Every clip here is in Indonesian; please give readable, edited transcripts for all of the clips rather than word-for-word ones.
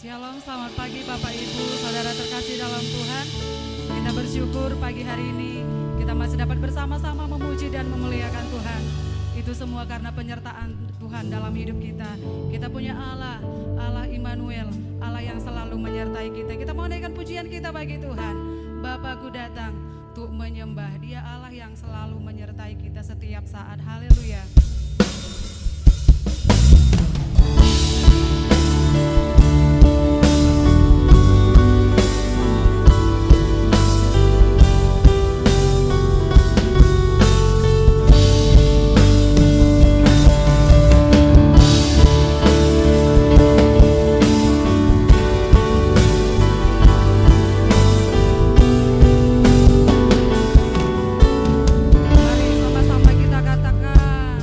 Shalom, selamat pagi Bapak Ibu, Saudara terkasih dalam Tuhan. Kita bersyukur pagi hari ini kita masih dapat bersama-sama memuji dan memuliakan Tuhan. Itu semua karena penyertaan Tuhan dalam hidup kita. Kita punya Allah, Allah Immanuel, Allah yang selalu menyertai kita. Kita mau naikkan pujian kita bagi Tuhan. Bapakku datang untuk menyembah, Dia Allah yang selalu menyertai kita setiap saat. Haleluya. Mari sama-sama kita katakan.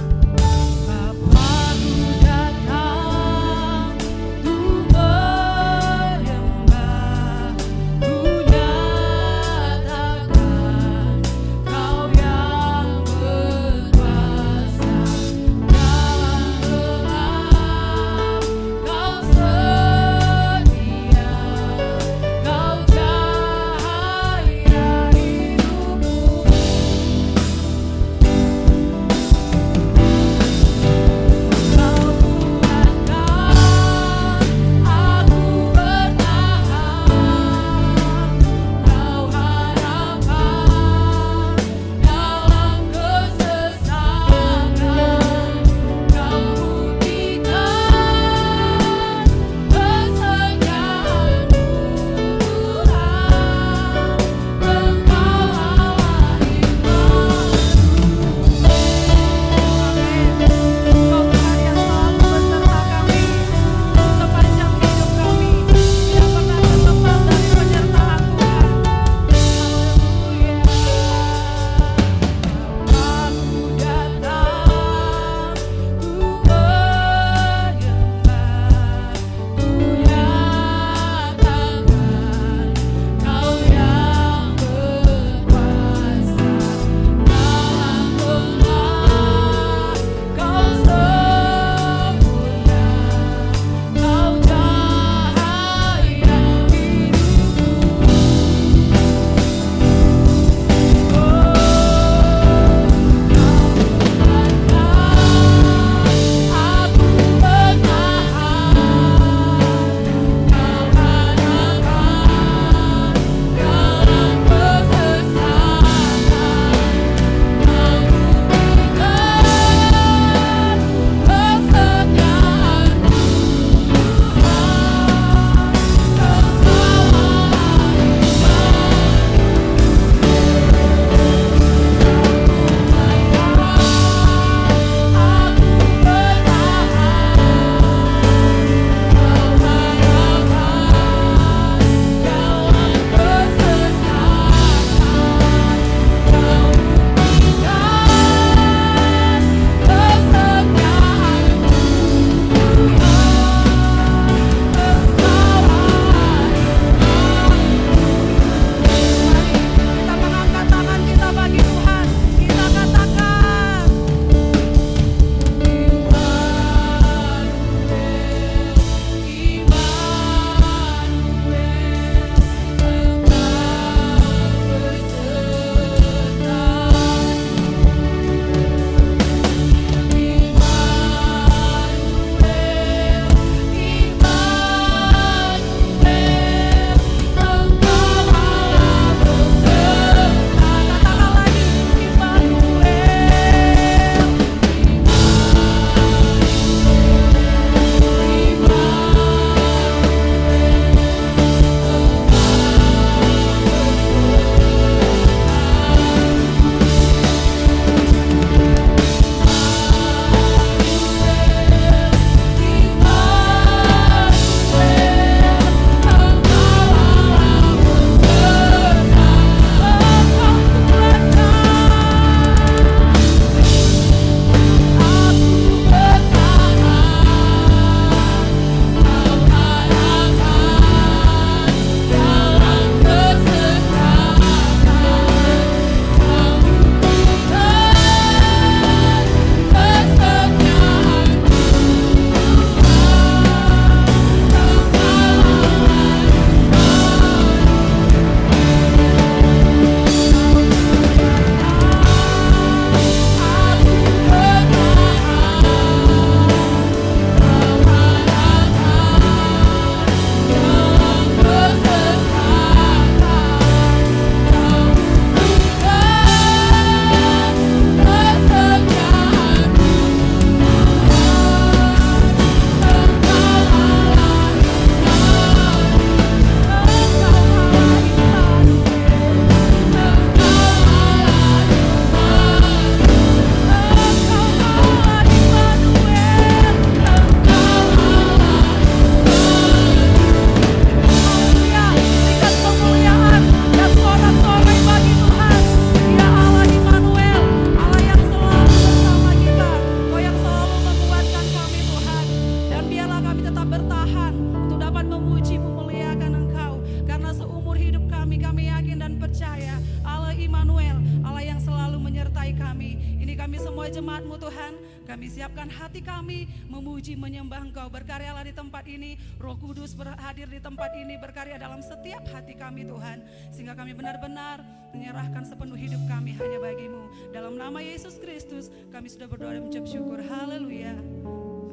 Immanuel, Allah yang selalu menyertai kami. Ini kami semua jemaat-Mu Tuhan, kami siapkan hati kami memuji menyembah Engkau. Berkaryalah di tempat ini, Roh Kudus hadir di tempat ini, berkarya dalam setiap hati kami Tuhan, sehingga kami benar-benar menyerahkan sepenuh hidup kami hanya bagi-Mu. Dalam nama Yesus Kristus kami sudah berdoa dan mengucap syukur. Haleluya,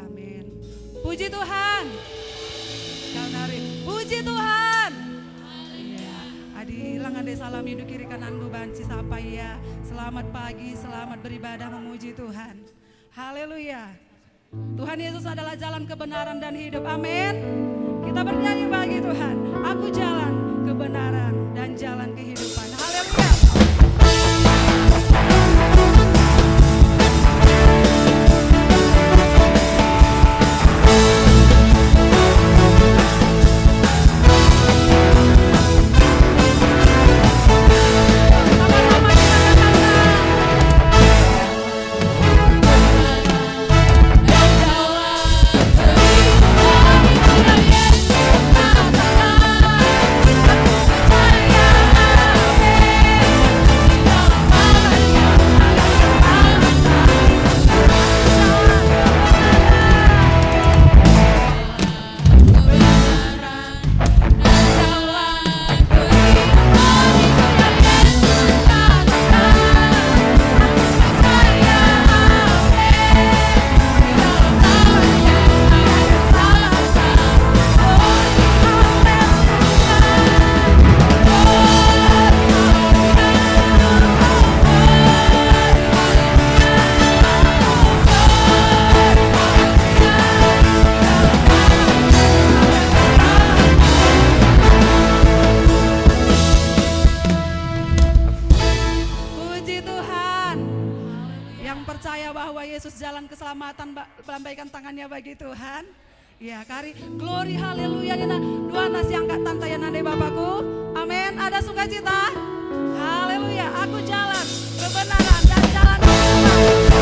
amin. Puji Tuhan. Puji Tuhan. Ya, Adi langan de salam hidup kiri kanan du banci sapa ya. Selamat pagi, selamat beribadah memuji Tuhan. Haleluya. Tuhan Yesus adalah jalan kebenaran dan hidup. Amin. Kita bernyanyi bagi Tuhan. Aku jalan kebenaran dan jalan kehidupan. Haleluya. Lambaikan tangannya bagi Tuhan. Ya, kari glory haleluya nina dua nasi angkat tantayan ande Bapakku. Amin. Ada sukacita. Haleluya. Aku jalan kebenaran dan jalan kebenaran.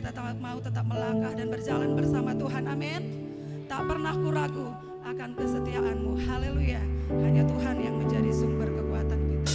kita mau tetap melangkah dan berjalan bersama Tuhan. Amin. Tak pernah ku ragu akan kesetiaan-Mu. Haleluya. Hanya Tuhan yang menjadi sumber kekuatan kita.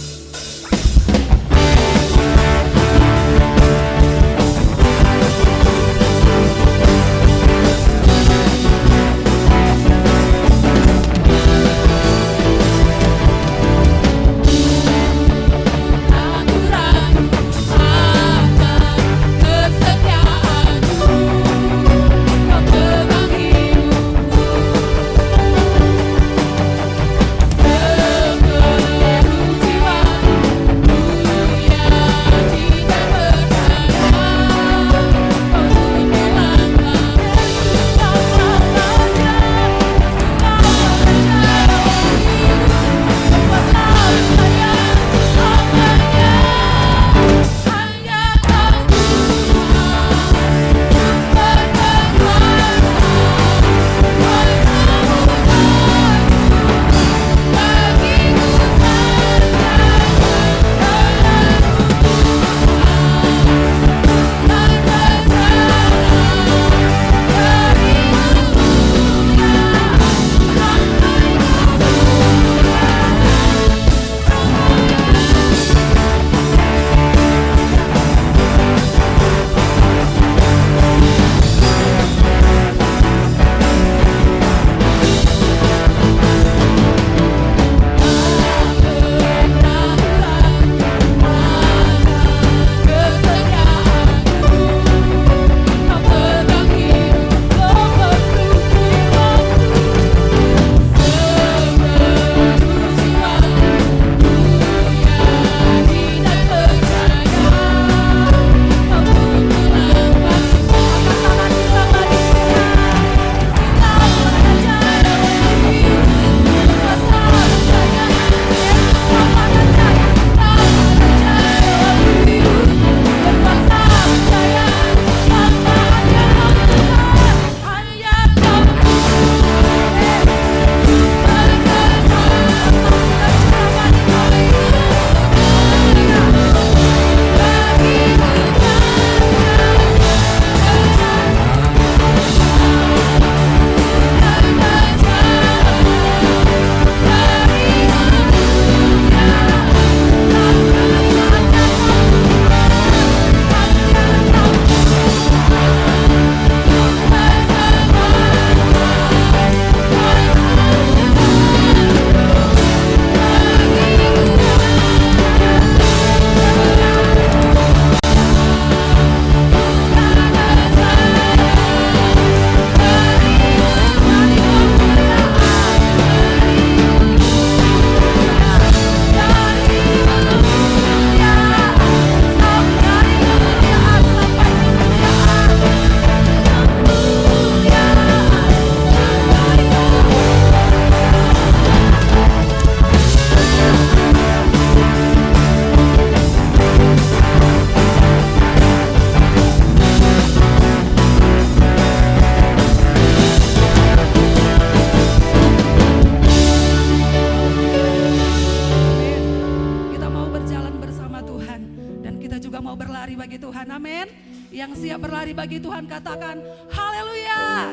bagi Tuhan, katakan haleluya.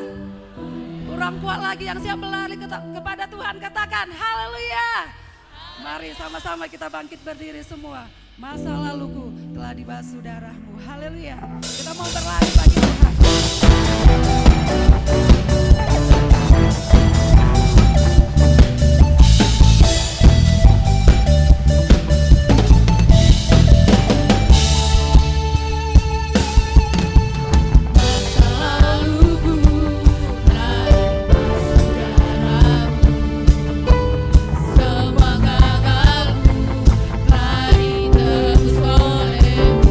Kurang kuat lagi, yang siap berlari kepada Tuhan, katakan haleluya. Mari sama-sama kita bangkit berdiri semua. Masa laluku telah dibasuh darahmu. Haleluya. Kita mau berlari bagi Tuhan. Semua gagalmu telah ditebus oleh-Mu.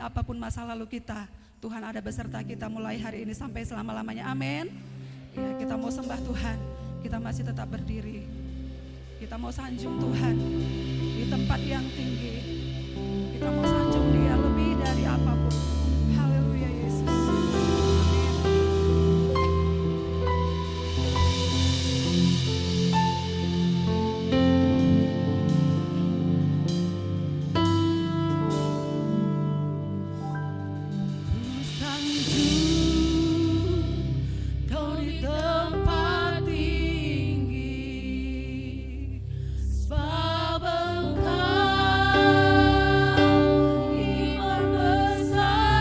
apapun masa lalu kita, Tuhan ada beserta kita mulai hari ini sampai selama-lamanya. Amin. Ya, kita mau sembah Tuhan, kita masih tetap berdiri. Kita mau sanjung Tuhan di tempat yang tinggi. Kita mau sanjung Dia lebih dari apapun. Haleluya Yesus. Sebab Engkau iman besar.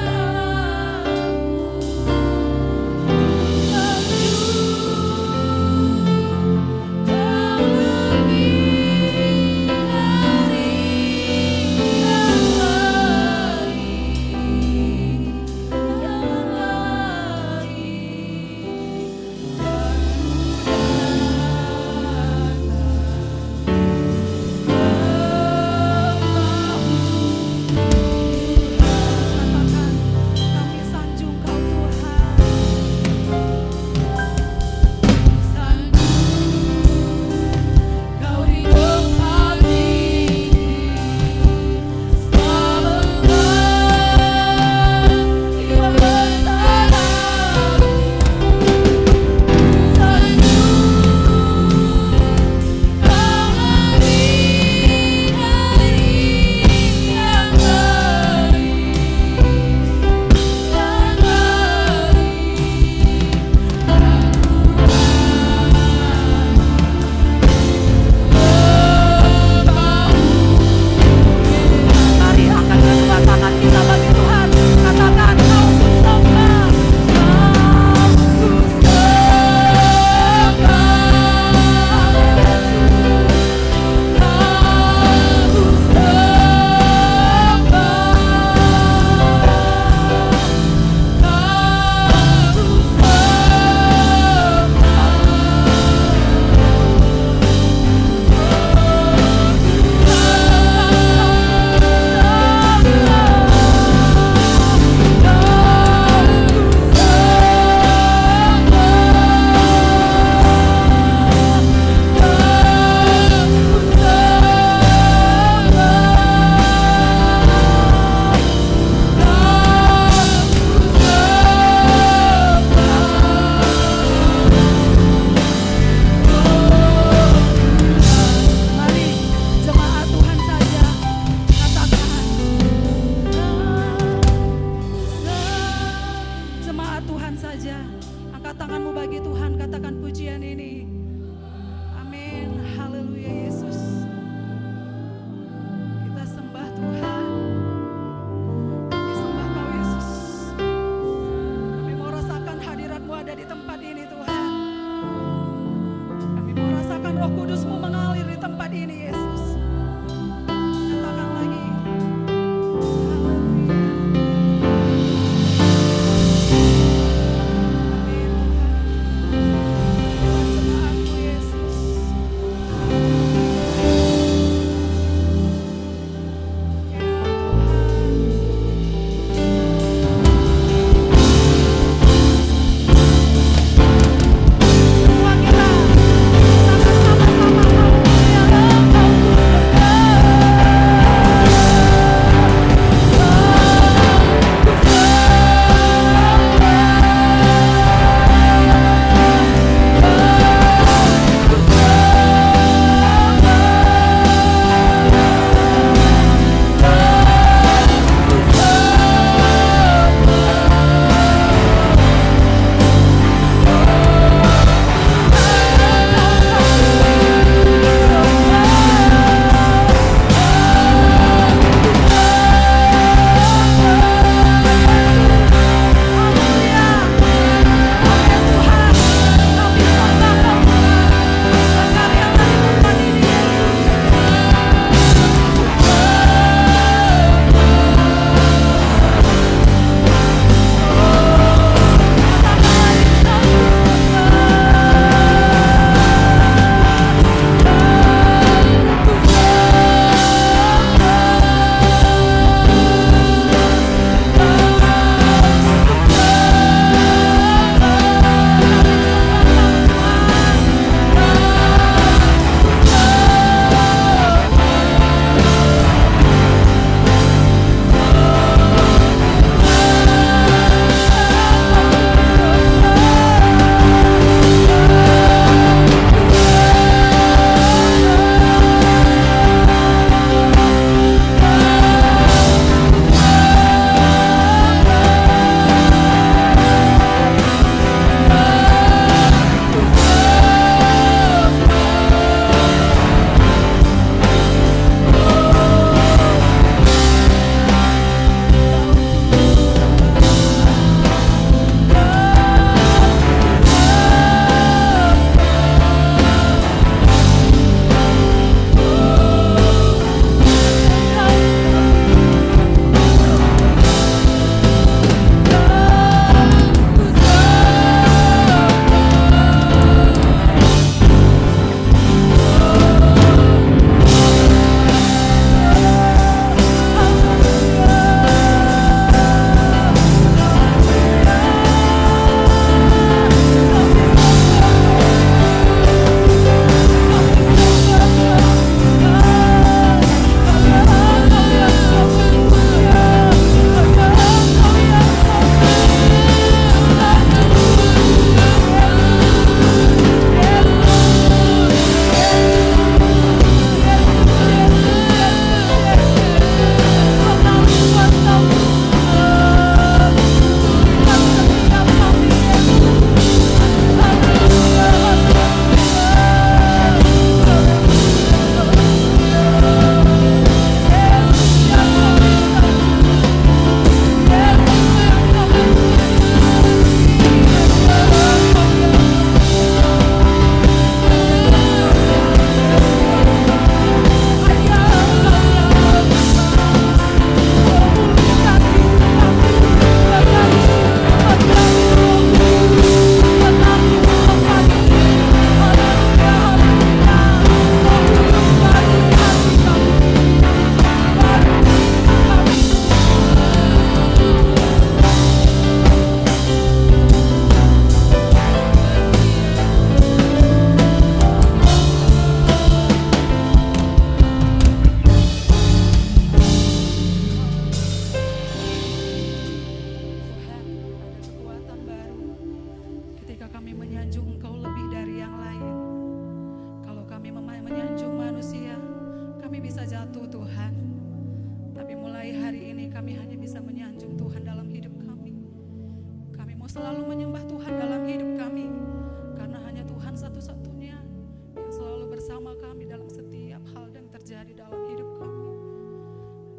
bersama kami dalam setiap hal yang terjadi dalam hidup kami.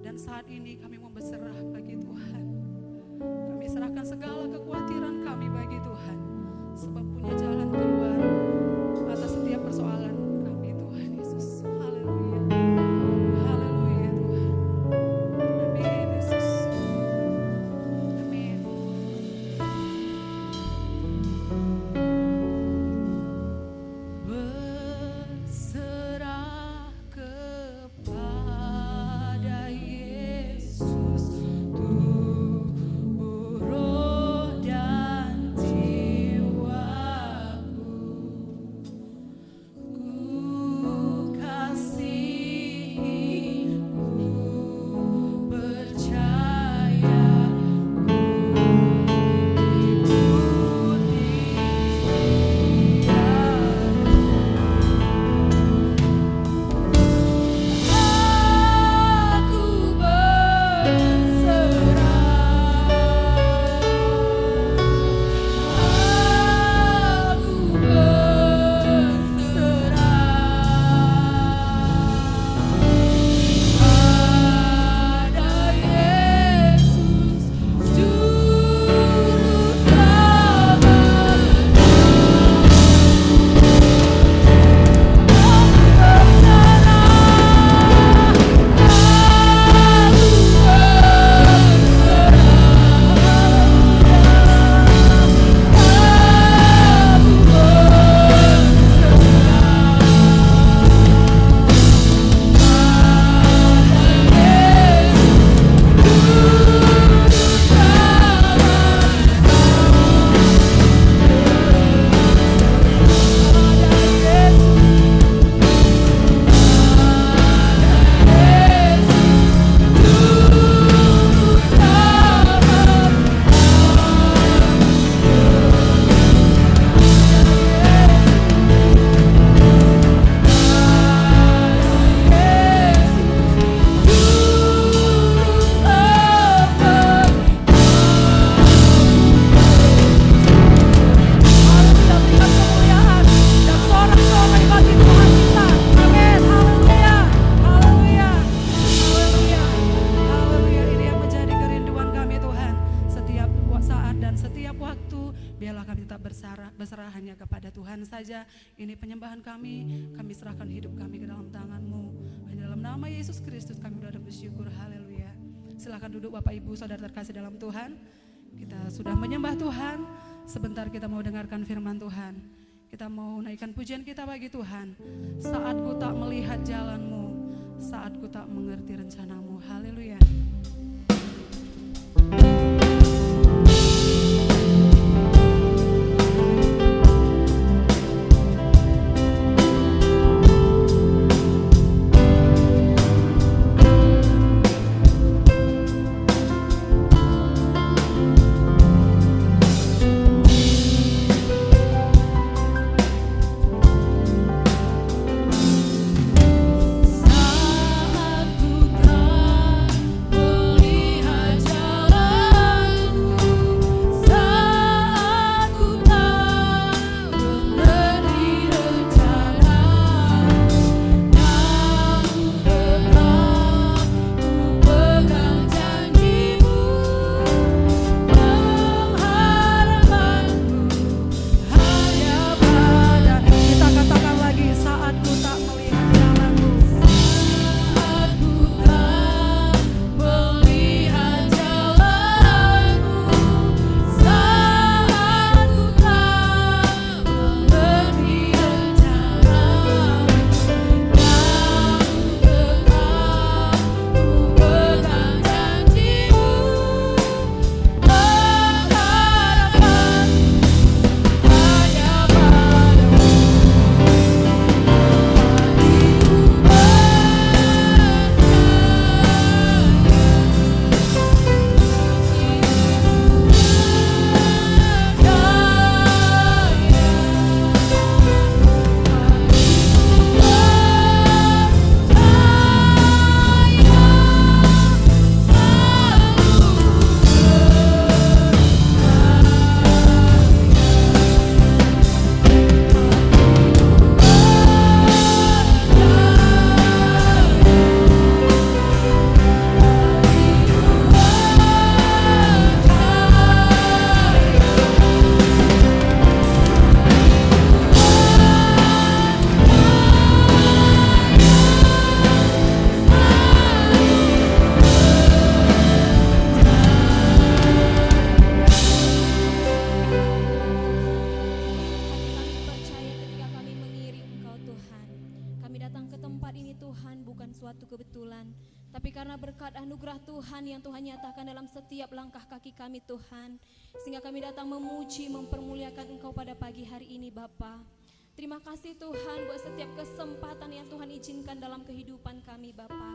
Dan saat ini kami mau berserah bagi Tuhan. Kami serahkan segala kekhawatiran kami bagi Tuhan, sebab punya jalan keluar atas setiap persoalan kami, Tuhan Yesus. Haleluya. Haleluya Tuhan. Amin Yesus. Amin. Berserah kepada Yesus, tubuh, roh, dan jiwaku. Ku kasihi, ku percaya, ku ikuti Dia. Aku berserah, aku berserah pada Yesus, Juru Selamat. Biarlah kami tetap berserah hanya kepada Tuhan saja. Ini penyembahan kami serahkan hidup kami ke dalam tangan-Mu. Hanya dalam nama Yesus Kristus kami bersyukur, haleluya. Silakan duduk Bapak Ibu Saudara terkasih dalam Tuhan. Kita sudah menyembah Tuhan, sebentar kita mau dengarkan firman Tuhan. Kita mau naikkan pujian kita bagi Tuhan. Saat ku tak melihat jalan-Mu, saat ku tak mengerti rencana-Mu, haleluya. Saat ku tak melihat jalan datang ke tempat ini Tuhan bukan suatu kebetulan, tapi karena berkat anugerah Tuhan yang Tuhan nyatakan dalam setiap langkah kaki kami Tuhan, sehingga kami datang memuji, mempermuliakan Engkau pada pagi hari ini Bapa. Terima kasih Tuhan buat setiap kesempatan yang Tuhan izinkan dalam kehidupan kami Bapa.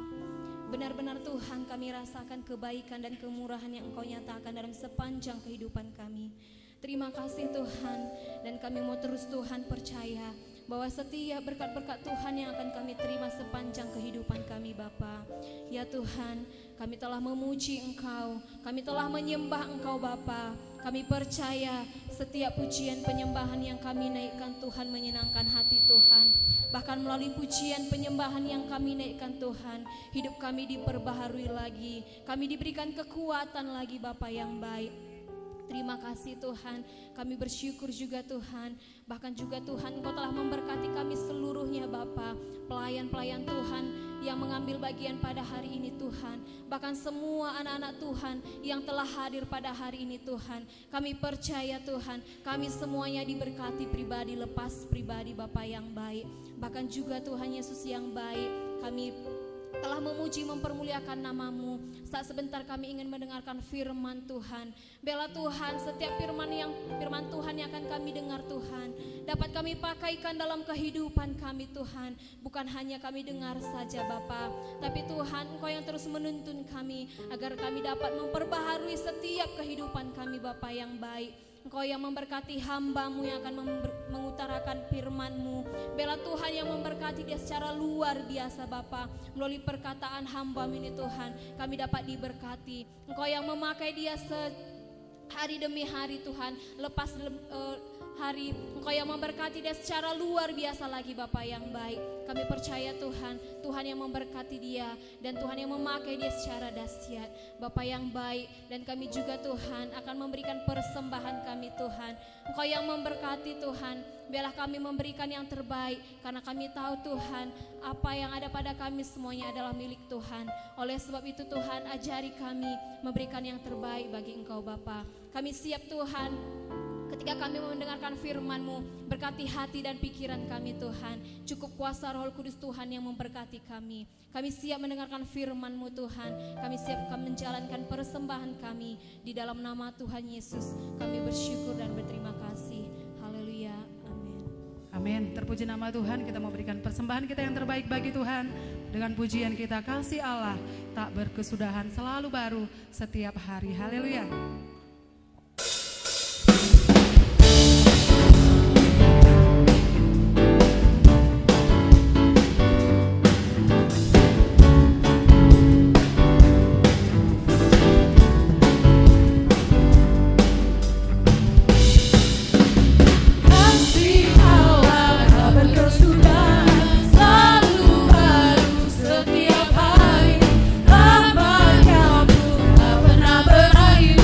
Benar-benar Tuhan kami rasakan kebaikan dan kemurahan yang Engkau nyatakan dalam sepanjang kehidupan kami. Terima kasih Tuhan, dan kami mau terus Tuhan percaya bahwa setiap berkat-berkat Tuhan yang akan kami terima sepanjang kehidupan kami Bapa. Ya Tuhan, kami telah memuji Engkau, kami telah menyembah Engkau Bapa. Kami percaya setiap pujian penyembahan yang kami naikkan Tuhan menyenangkan hati Tuhan. Bahkan melalui pujian penyembahan yang kami naikkan Tuhan, hidup kami diperbaharui lagi, kami diberikan kekuatan lagi Bapa yang baik. Terima kasih Tuhan, kami bersyukur juga Tuhan. Bahkan juga Tuhan Engkau telah memberkati kami seluruhnya Bapa. Pelayan-pelayan Tuhan yang mengambil bagian pada hari ini Tuhan. Bahkan semua anak-anak Tuhan yang telah hadir pada hari ini Tuhan. Kami percaya Tuhan, kami semuanya diberkati pribadi lepas pribadi Bapa yang baik. Bahkan juga Tuhan Yesus yang baik, kami telah memuji mempermuliakan nama-Mu. Saat sebentar kami ingin mendengarkan firman Tuhan. Bela Tuhan, setiap firman Tuhan yang akan kami dengar Tuhan, dapat kami pakaikan dalam kehidupan kami Tuhan. Bukan hanya kami dengar saja Bapa, tapi Tuhan Engkau yang terus menuntun kami agar kami dapat memperbaharui setiap kehidupan kami Bapa yang baik. Engkau yang memberkati hamba-Mu yang akan mengutarakan firman-Mu. Bela Tuhan yang memberkati dia secara luar biasa Bapa. Melalui perkataan hamba-Mu ini Tuhan, kami dapat diberkati. Engkau yang memakai dia hari demi hari Tuhan, lepas hari. Engkau yang memberkati dia secara luar biasa lagi Bapa yang baik. Kami percaya Tuhan, Tuhan yang memberkati dia dan Tuhan yang memakai dia secara dahsyat Bapa yang baik. Dan kami juga Tuhan akan memberikan persembahan kami Tuhan. Engkau yang memberkati Tuhan, biarlah kami memberikan yang terbaik, karena kami tahu Tuhan apa yang ada pada kami semuanya adalah milik Tuhan. Oleh sebab itu Tuhan, ajari kami memberikan yang terbaik bagi Engkau Bapa. Kami siap Tuhan ketika kami mendengarkan firman-Mu, berkati hati dan pikiran kami Tuhan. Cukup kuasa Roh Kudus Tuhan yang memberkati kami. Kami siap mendengarkan firman-Mu Tuhan. Kami siap menjalankan persembahan kami. Di dalam nama Tuhan Yesus kami bersyukur dan berterima kasih. Haleluya, amin. Amin. Terpuji nama Tuhan. Kita mau berikan persembahan kita yang terbaik bagi Tuhan. Dengan pujian kita, kasih Allah tak berkesudahan, selalu baru setiap hari. Haleluya. Setiap hari, rahmat-Mu tak pernah berakhir.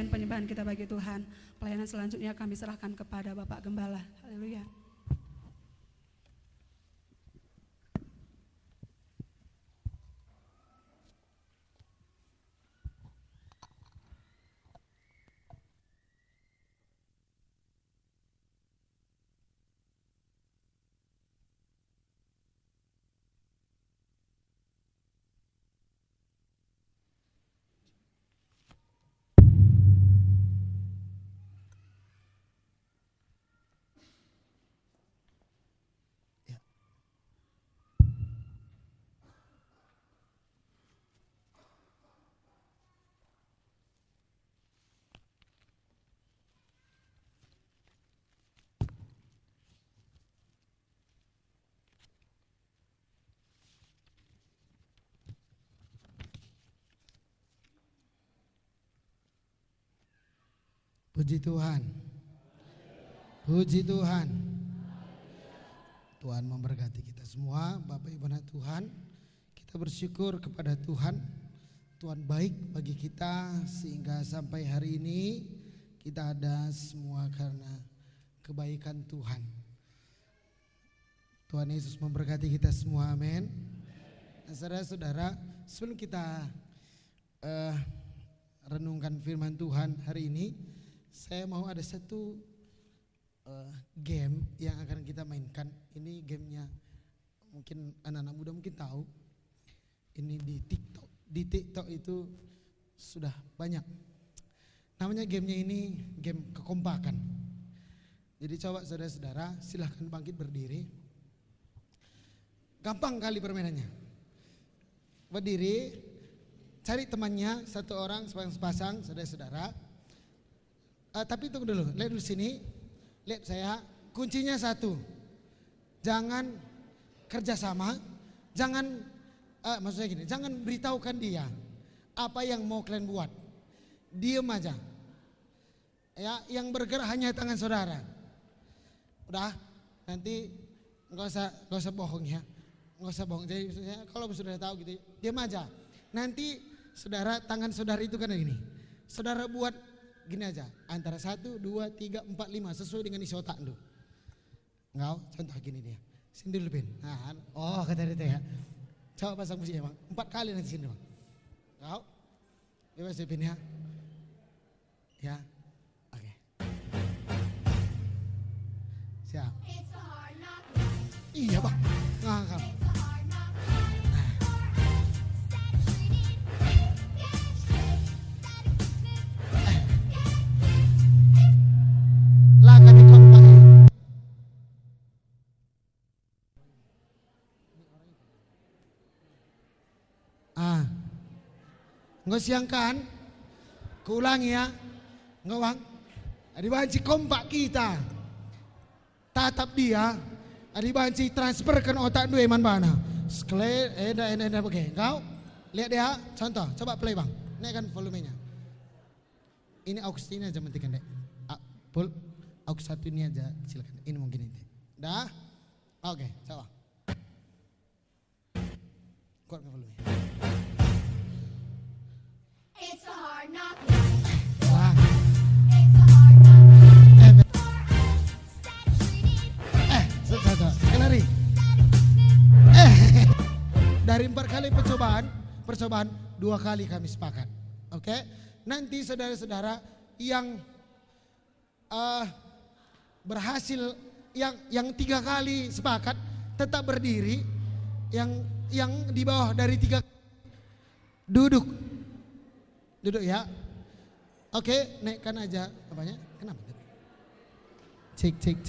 pujian penyembahan kita bagi Tuhan. Pelayanan selanjutnya kami serahkan kepada Bapak Gembala. Haleluya. Puji Tuhan. Puji Tuhan. Tuhan memberkati kita semua, Bapak Ibu anak Tuhan. Kita bersyukur kepada Tuhan. Tuhan baik bagi kita sehingga sampai hari ini kita ada semua karena kebaikan Tuhan. Tuhan Yesus memberkati kita semua, amin. Nah, saudara-saudara, sebelum kita renungkan firman Tuhan hari ini, saya mau ada satu game yang akan kita mainkan. Ini gamenya mungkin anak-anak muda mungkin tahu. Ini di TikTok. Di TikTok itu sudah banyak. Namanya gamenya ini game kekompakan. Jadi coba saudara-saudara silahkan bangkit berdiri. Gampang kali permainannya. Berdiri, cari temannya satu orang sepasang saudara-saudara. Tapi tunggu dulu, lihat dulu sini, lihat saya, kuncinya satu, jangan kerjasama, jangan, maksudnya gini, jangan beritahukan dia apa yang mau kalian buat, diem aja, ya, yang bergerak hanya tangan saudara, udah, nanti nggak usah bohong ya, nggak usah bohong, jadi maksudnya kalau saudara tahu gitu, diem aja, nanti saudara tangan saudara itu kan gini, saudara buat gini aja, antara 1, 2, 3, 4, 5 sesuai dengan isi otak lu. Enggak, contoh gini dia. Sini dulu Bin. Nah, oh kata dia ya. Coba pasang musiknya Bang. 4 kali nanti sini Bang. Enggak. Bebas ya Bin ya. Ya. Oke. Siap. Iya Bang. Ngangkat. Nggak siangkan, kuulangi ya, nggak Bang, ada banci kompak kita, tatap dia, ada banci transferkan otak dua iman bana, sekali, oke, kau lihat dia, contoh, coba play Bang, naikkan volumenya, ini aux ini aja mentikan deh, full, aux satu ini aja silakan, ini mungkin ini, dah, oke, coba, kuatkan volumenya. It's a hard knock. Wah. Sekali lari. Dari 4 kali percobaan 2 kali kami sepakat. Oke? Nanti saudara-saudara yang berhasil yang 3 kali sepakat tetap berdiri, yang di bawah dari 3 duduk ya. Oke, naikkan aja apanya? Kenapa? Cek.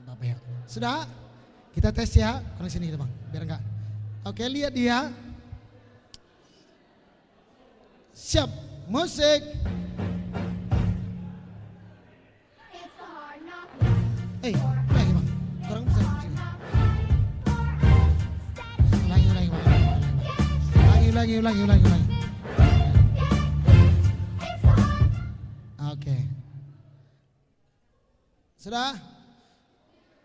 Bapak ya. Sudah? Kita tes ya. Kurang sini Bang, biar enggak. Oke, lihat dia. Siap, musik. It's a hard knock. Lagi Bang. Kurang besar musiknya. Ulangi Bang. Ulangi. Oke. Sudah?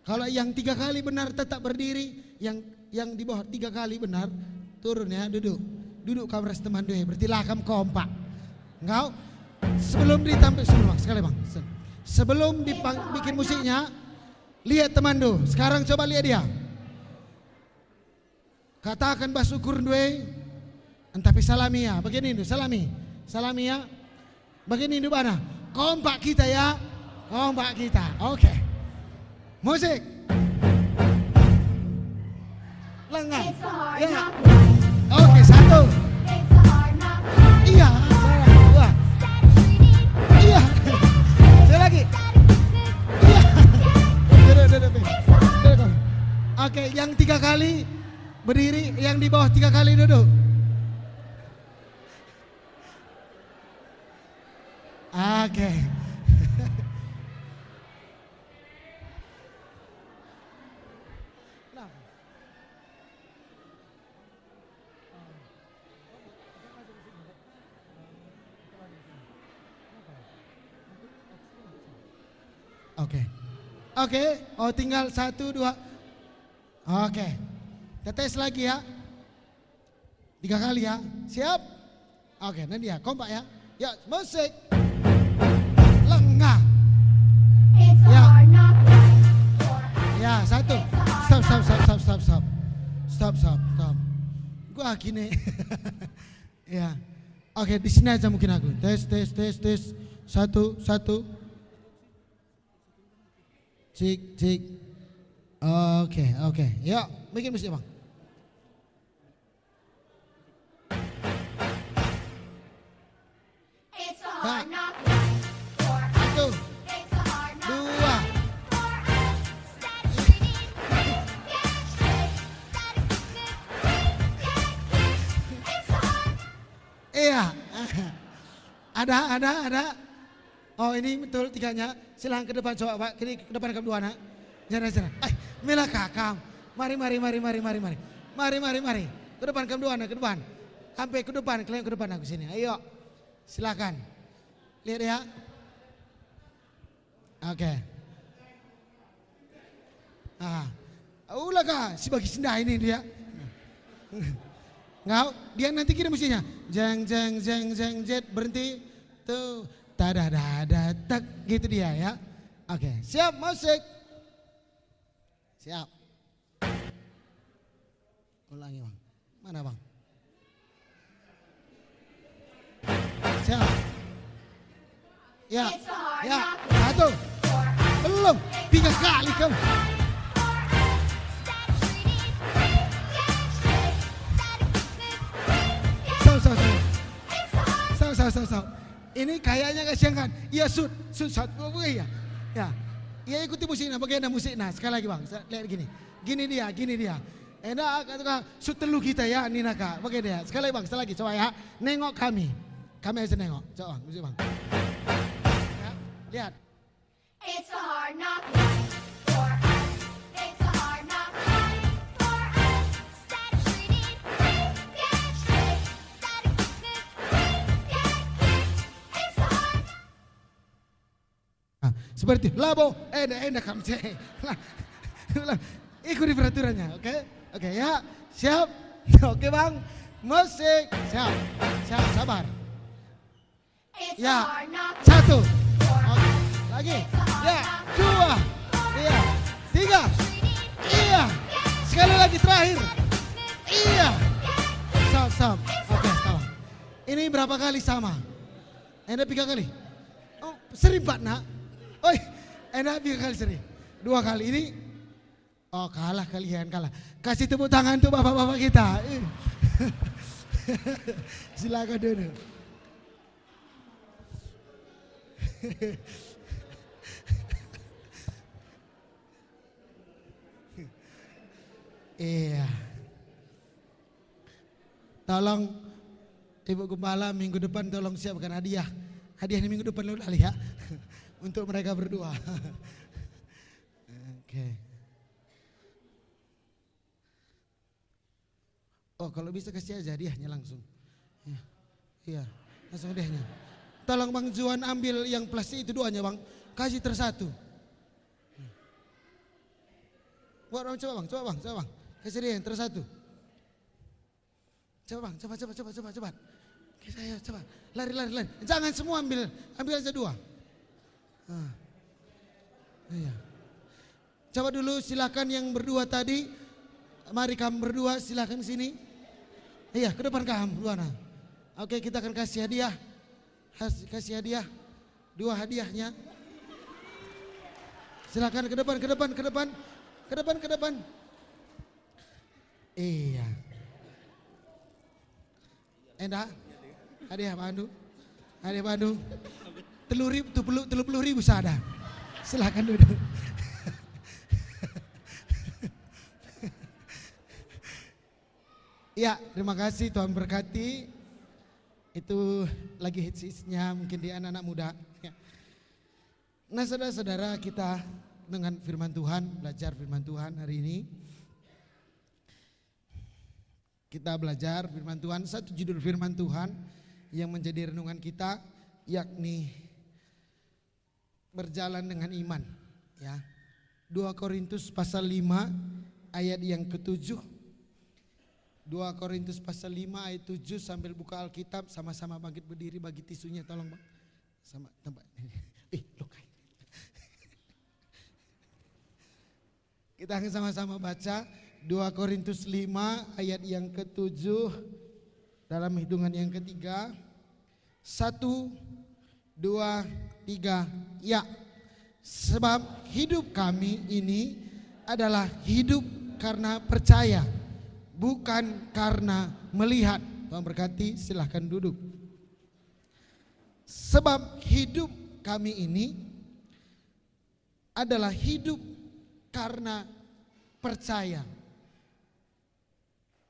Kalau yang 3 kali benar tetap berdiri, yang yang di bawah 3 kali benar, turun ya, duduk. Duduk kamar teman dua, berarti lakam kompak. Engkau sebelum ditampil sekali bang. Sebelum bikin musiknya, lihat teman do. Sekarang coba lihat dia. Katakan basukur dua, entapi salami ya. Begini do, salami ya. Begini do mana? Kompak kita ya, kompak kita. Oke. Musik. Lengah. It's a hard Ya. knock. Oke, 1. It's a hard knock. Iya, salah. 2. Iya. Sekali lagi. Iya. Duduk. Oke, yang 3 kali berdiri, yang di bawah 3 kali duduk. Oke. Oke. Oh tinggal 1, 2. Oke. Tetes lagi ya. 3 kali ya. Siap? Oke, nanti ya, kompak ya. Ya, musik. Lengah. It's a Ya. hard knock. Ya, 1. Stop. Gua gini. Ya. Oke, di sini aja mungkin aku. Tes. 1. Cik. Oke. Yuk, bikin musik bang. It's a hard knock. 1, It's a hard knock. 2. Iya. Ada. Oh ini betul 3-nya. Silahkan ke depan coba Pak. Ke depan kedua nak. Jangan. Mila kakam. Mari. Ke depan kedua nak, ke depan. Sampai ke depan, kalian ke depan aku sini. Ayo. Silakan. Lihat ya. Oke. Ulah kah si bagi sendah ini dia. Ngau, dia nanti kirim musiknya. Jeng jet berhenti tuh tada tak gitu dia ya. Oke, siap musik. Siap. Ulangi bang. Mana bang? Siap. Ya. It's a hard Ya. knock. 1. Belum. 3 kali kamu. Saw. Ini kayaknya kasihan kan? Iya shoot ya. Ya. Iya ikuti musiknya, bagaimana musiknya? Sekali lagi bang, lihat gini. Gini dia. Enak katakan shoot telu kita ya Nina kak. Bagaimana dia? Sekali lagi bang, sekali lagi coba ya. Nengok kami. Kami aja nengok. Coba bang, musik bang. Ya, lihat. It's a hard knock. It's a hard knock. Seperti labo, enak kamu cek. Ikuti peraturannya, oke? Oke ya, siap? Oke bang, musik, siap, sabar. It's a Ya, hard knock. 1, oke, lagi, ya, 2, iya, 3, iya, sekali lagi terakhir, iya, stop, oke, stop. Ini berapa kali sama? Enak 3 kali? Oh, sering Pak nak? Oi, enak 3 kali sering. 2 kali ini, oh kalah kalian, kalah. Kasih tepuk tangan tuh bapak-bapak kita. Silakan duduk. Iya. Tolong Ibu Gembala minggu depan tolong siapkan hadiah. Hadiah ini minggu depan lu ya. Untuk mereka berdua. Oke. Oh kalau bisa kasih aja hadiahnya langsung. Iya, langsung hadiahnya. Tolong Bang Juan ambil yang plastik itu doanya bang. Kasih tersatu. Buat bang, coba bang. Kasih dia yang terus satu. Coba bang, coba. Oke, saya coba. Lari. Jangan semua ambil aja 2. Iya. Coba dulu silakan yang berdua tadi. Mari kamu berdua silakan sini. Iya, ke depan kamu Luana. Oke, kita akan kasih hadiah. Kasih hadiah. 2 hadiahnya. Silakan ke depan. Iya. Endah. Hadiah Bandung. 30.000 sada. Silakan duduk. Ya, terima kasih, Tuhan berkati. Itu lagi hits-hitsnya mungkin di anak-anak muda. Ya. Nah, saudara-saudara, kita dengan firman Tuhan, belajar firman Tuhan hari ini. Kita belajar firman Tuhan, satu judul firman Tuhan yang menjadi renungan kita, yakni berjalan dengan iman. Ya. 2 Korintus pasal 5 ayat yang ke-7. 2 Korintus pasal 5 ayat 7, sambil buka Alkitab, sama-sama bangkit berdiri, bagi tisunya tolong Bang. Sama tempat ini. Lukai. Kita akan sama-sama baca 2 Korintus 5 ayat yang ke-7 dalam hitungan yang ketiga. 1, 2, 3, ya. Sebab hidup kami ini adalah hidup karena percaya, bukan karena melihat. Tuhan berkati, silahkan duduk. Sebab hidup kami ini adalah hidup karena percaya,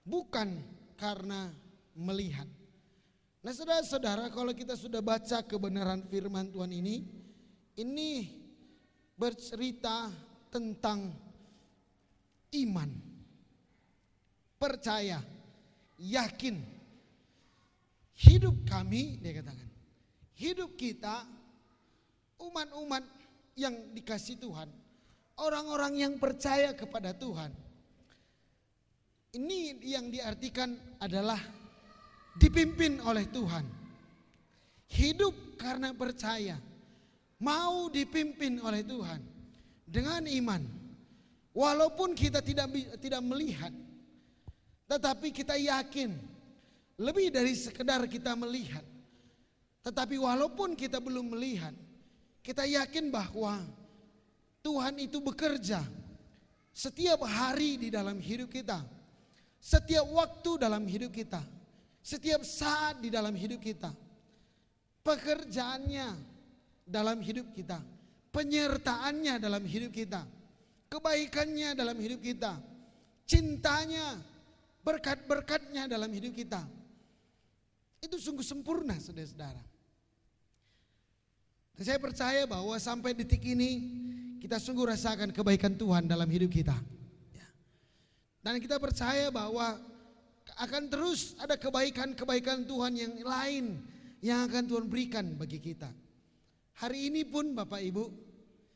bukan karena melihat. Nah, saudara-saudara, kalau kita sudah baca kebenaran firman Tuhan ini bercerita tentang iman, percaya, yakin. Hidup kami, dia katakan, hidup kita, umat-umat yang dikasih Tuhan, orang-orang yang percaya kepada Tuhan, ini yang diartikan adalah dipimpin oleh Tuhan. Hidup karena percaya, mau dipimpin oleh Tuhan dengan iman. Walaupun kita tidak melihat, tetapi kita yakin, lebih dari sekedar kita melihat. Tetapi walaupun kita belum melihat, kita yakin bahwa Tuhan itu bekerja setiap hari di dalam hidup kita, setiap waktu dalam hidup kita, setiap saat di dalam hidup kita. Pekerjaannya dalam hidup kita, penyertaannya dalam hidup kita, kebaikannya dalam hidup kita, cintanya, berkat-berkatnya dalam hidup kita. Itu sungguh sempurna, saudara-saudara. Dan saya percaya bahwa sampai detik ini kita sungguh rasakan kebaikan Tuhan dalam hidup kita. Dan kita percaya bahwa akan terus ada kebaikan-kebaikan Tuhan yang lain yang akan Tuhan berikan bagi kita. Hari ini pun Bapak Ibu,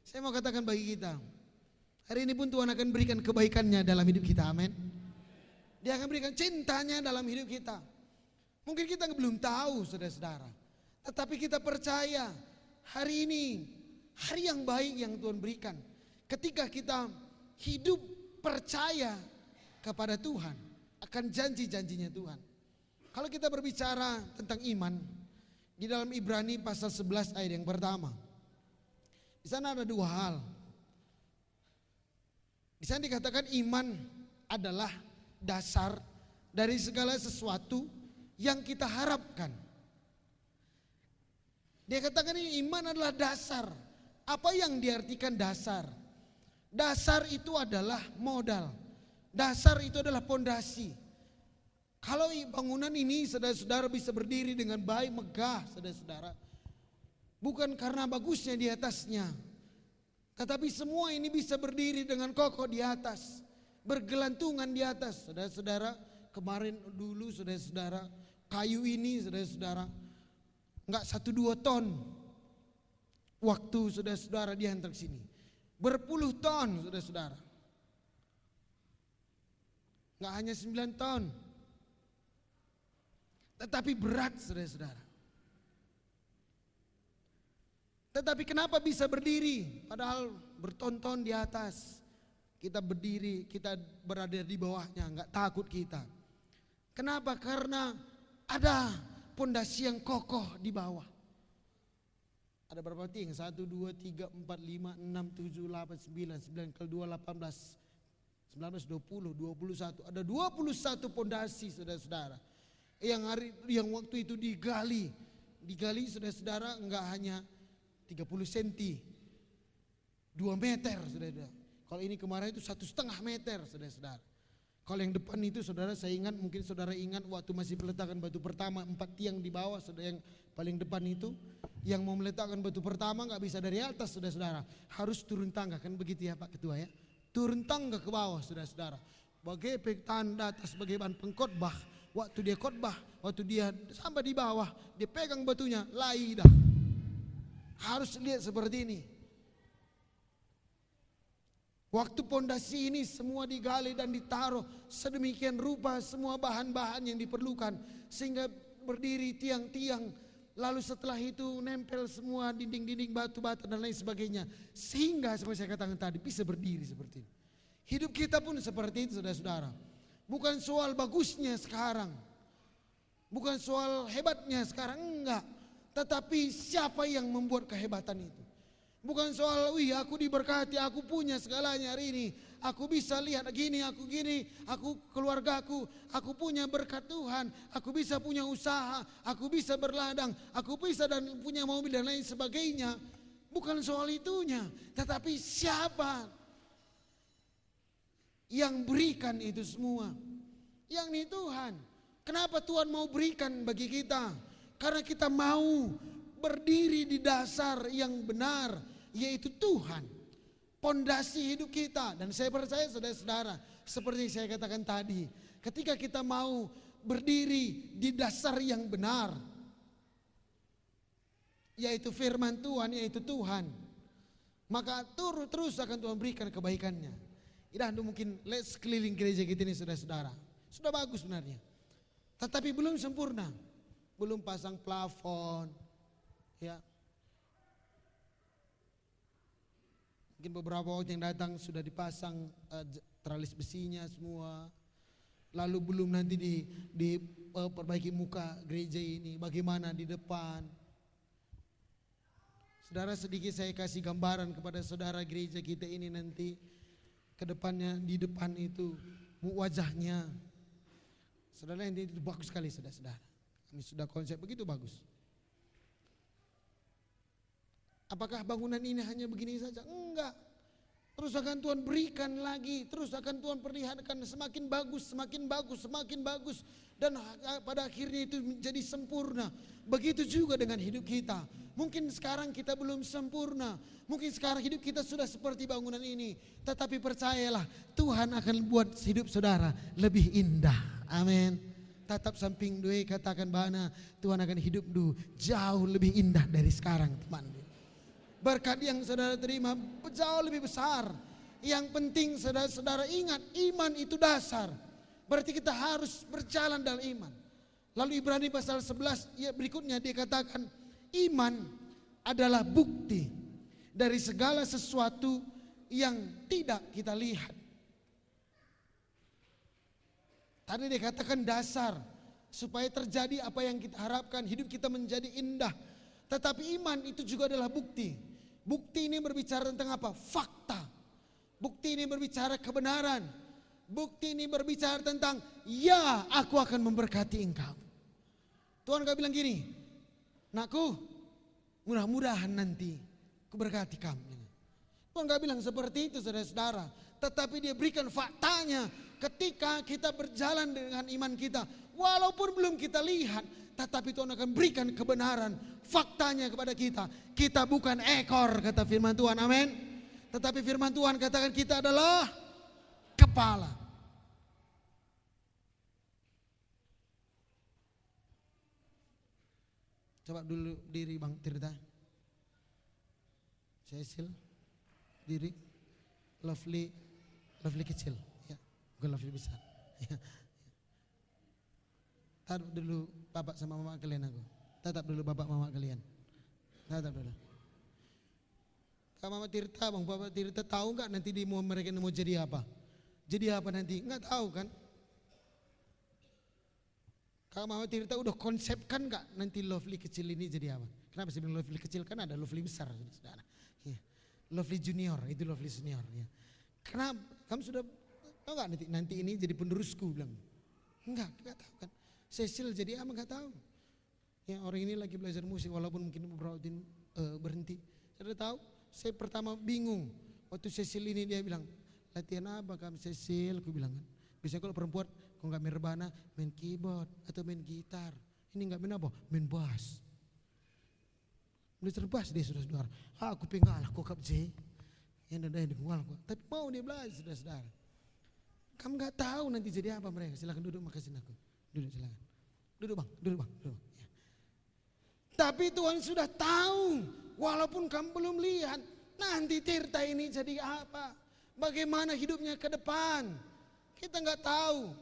saya mau katakan bagi kita, hari ini pun Tuhan akan berikan kebaikannya dalam hidup kita, amin. Dia akan berikan cintanya dalam hidup kita. Mungkin kita belum tahu, saudara-saudara, tetapi kita percaya hari ini hari yang baik yang Tuhan berikan. Ketika kita hidup percaya kepada Tuhan akan janji-janjinya Tuhan. Kalau kita berbicara tentang iman, di dalam Ibrani pasal 11 ayat yang pertama, di sana ada 2 hal. Di sana dikatakan iman adalah dasar dari segala sesuatu yang kita harapkan. Dia katakan ini iman adalah dasar. Apa yang diartikan dasar? Dasar itu adalah modal. Dasar itu adalah pondasi. Kalau bangunan ini saudara-saudara bisa berdiri dengan baik, megah, saudara-saudara, bukan karena bagusnya di atasnya, tetapi semua ini bisa berdiri dengan kokoh di atas, bergelantungan di atas. Saudara-saudara, kemarin dulu saudara-saudara, kayu ini saudara-saudara enggak 1-2 ton. Waktu saudara-saudara diantar ke sini, berpuluh ton saudara-saudara. Gak hanya 9 tahun. Tetapi berat saudara-saudara. Tetapi kenapa bisa berdiri? Padahal bertonton di atas. Kita berdiri, kita berada di bawahnya, gak takut kita. Kenapa? Karena ada pondasi yang kokoh di bawah. Ada berapa ting? 1, 2, 3, 4, 5, 6, 7, 8, 9, 9 kali 2, 18, 19, 20, 21. Ada 21 pondasi saudara-saudara. Yang waktu itu digali saudara-saudara enggak hanya 30 cm, 2 meter saudara. Kalau ini kemarin itu 1,5 meter saudara-saudara. Kalau yang depan itu saudara saya ingat, mungkin saudara ingat waktu masih peletakan batu pertama 4 tiang di bawah, saudara yang paling depan itu. Yang mau meletakkan batu pertama nggak bisa dari atas saudara-saudara, harus turun tangga, kan begitu ya Pak Ketua ya. Turun tangga ke bawah saudara-saudara. Bagai tanda atas sebagai bahan pengkhotbah. Waktu dia khotbah, waktu dia sampai di bawah, dia pegang batunya, lai dah. Harus lihat seperti ini. Waktu pondasi ini semua digali dan ditaruh sedemikian rupa semua bahan-bahan yang diperlukan sehingga berdiri tiang-tiang. Lalu setelah itu nempel semua dinding-dinding batu bata dan lain sebagainya. Sehingga seperti saya katakan tadi bisa berdiri seperti ini. Hidup kita pun seperti itu saudara-saudara. Bukan soal bagusnya sekarang. Bukan soal hebatnya sekarang, enggak. Tetapi siapa yang membuat kehebatan itu. Bukan soal, wih aku diberkati, aku punya segalanya hari ini. Aku bisa lihat gini, aku keluargaku, aku punya berkat Tuhan. Aku bisa punya usaha, aku bisa berladang, aku bisa dan punya mobil dan lain sebagainya. Bukan soal itunya, tetapi siapa yang berikan itu semua? Yang ini Tuhan. Kenapa Tuhan mau berikan bagi kita? Karena kita mau berdiri di dasar yang benar, yaitu Tuhan. Pondasi hidup kita. Dan saya percaya saudara-saudara, seperti saya katakan tadi, ketika kita mau berdiri di dasar yang benar, yaitu firman Tuhan, yaitu Tuhan, maka terus akan Tuhan berikan kebaikannya. Tidak mungkin let's keliling gereja kita ini saudara-saudara. Sudah bagus sebenarnya. Tetapi belum sempurna. Belum pasang plafon. Ya. Mungkin beberapa waktu yang datang sudah dipasang teralis besinya semua. Lalu belum nanti diperbaiki muka gereja ini. Bagaimana di depan. Saudara, sedikit saya kasih gambaran kepada saudara gereja kita ini nanti. Kedepannya di depan itu wajahnya. Saudara, ini itu bagus sekali saudara-saudara. Ini sudah konsep begitu bagus. Apakah bangunan ini hanya begini saja? Enggak. Terus akan Tuhan berikan lagi, terus akan Tuhan perlihatkan semakin bagus, semakin bagus, semakin bagus. Dan pada akhirnya itu menjadi sempurna. Begitu juga dengan hidup kita. Mungkin sekarang kita belum sempurna. Mungkin sekarang hidup kita sudah seperti bangunan ini. Tetapi percayalah, Tuhan akan buat hidup saudara lebih indah. Amin. Tatap samping dua, katakan bahana Tuhan akan hidup jauh lebih indah dari sekarang teman. Berkat yang saudara terima jauh lebih besar. Yang penting saudara-saudara ingat, iman itu dasar. Berarti kita harus berjalan dalam iman. Lalu Ibrani pasal 11 berikutnya dia katakan, iman adalah bukti dari segala sesuatu yang tidak kita lihat. Tadi dia katakan dasar supaya terjadi apa yang kita harapkan, hidup kita menjadi indah. Tetapi iman itu juga adalah bukti. Bukti ini berbicara tentang apa? Fakta. Bukti ini berbicara kebenaran. Bukti ini berbicara tentang, ya aku akan memberkati engkau. Tuhan gak bilang gini, nakku mudah-mudahan nanti ku berkati kamu. Tuhan gak bilang seperti itu saudara-saudara. Tetapi dia berikan faktanya ketika kita berjalan dengan iman kita. Walaupun belum kita lihat, tetapi Tuhan akan berikan kebenaran faktanya kepada kita. Kita bukan ekor kata firman Tuhan, amin. Tetapi firman Tuhan katakan kita adalah kepala. Coba dulu diri Bang Tirta. Cecil. Diri. Lovely kecil. Ya, bukan lovely besar. Tatap dulu bapak sama mama kalian aku. Tatap dulu bapak mama kalian. Tatap dulu. Kak Mama Tirta, Bang Bapak Tirta tahu nggak nanti mereka mau jadi apa? Jadi apa nanti? Nggak tahu kan? Kak Mama Tirta udah konsepkan nggak nanti Lovely kecil ini jadi apa? Kenapa sih bilang Lovely kecil? Kan ada Lovely besar, saudara. Ya. Lovely junior, itu Lovely senior. Ya. Kenapa? Kamu sudah tahu nggak nanti ini jadi penerusku bilang? Enggak tahu kan? Cecil jadi apa nggak tahu. Ya orang ini lagi belajar musik walaupun mungkin beberapa tahun berhenti. Sudah tahu? Saya pertama bingung. Waktu Cecil ini dia bilang, latihan apa kamu Cecil? Aku bilang kan. Biasanya kalau perempuan, kalau nggak main rebana, main keyboard atau main gitar. Ini nggak main apa? Main bass. Belajar bass dia saudara-saudara. Aku pengal, aku kap J. Yang ada yang dikenal aku. Tapi mau dia belajar saudara-saudara. Kamu nggak tahu nanti jadi apa mereka. Silakan duduk makasih aku. Duduk silakan. Duduk bang, duduk bang. Duduk. Ya. Tapi Tuhan sudah tahu. Walaupun kamu belum lihat, nanti Tirta ini jadi apa? Bagaimana hidupnya ke depan? Kita nggak tahu.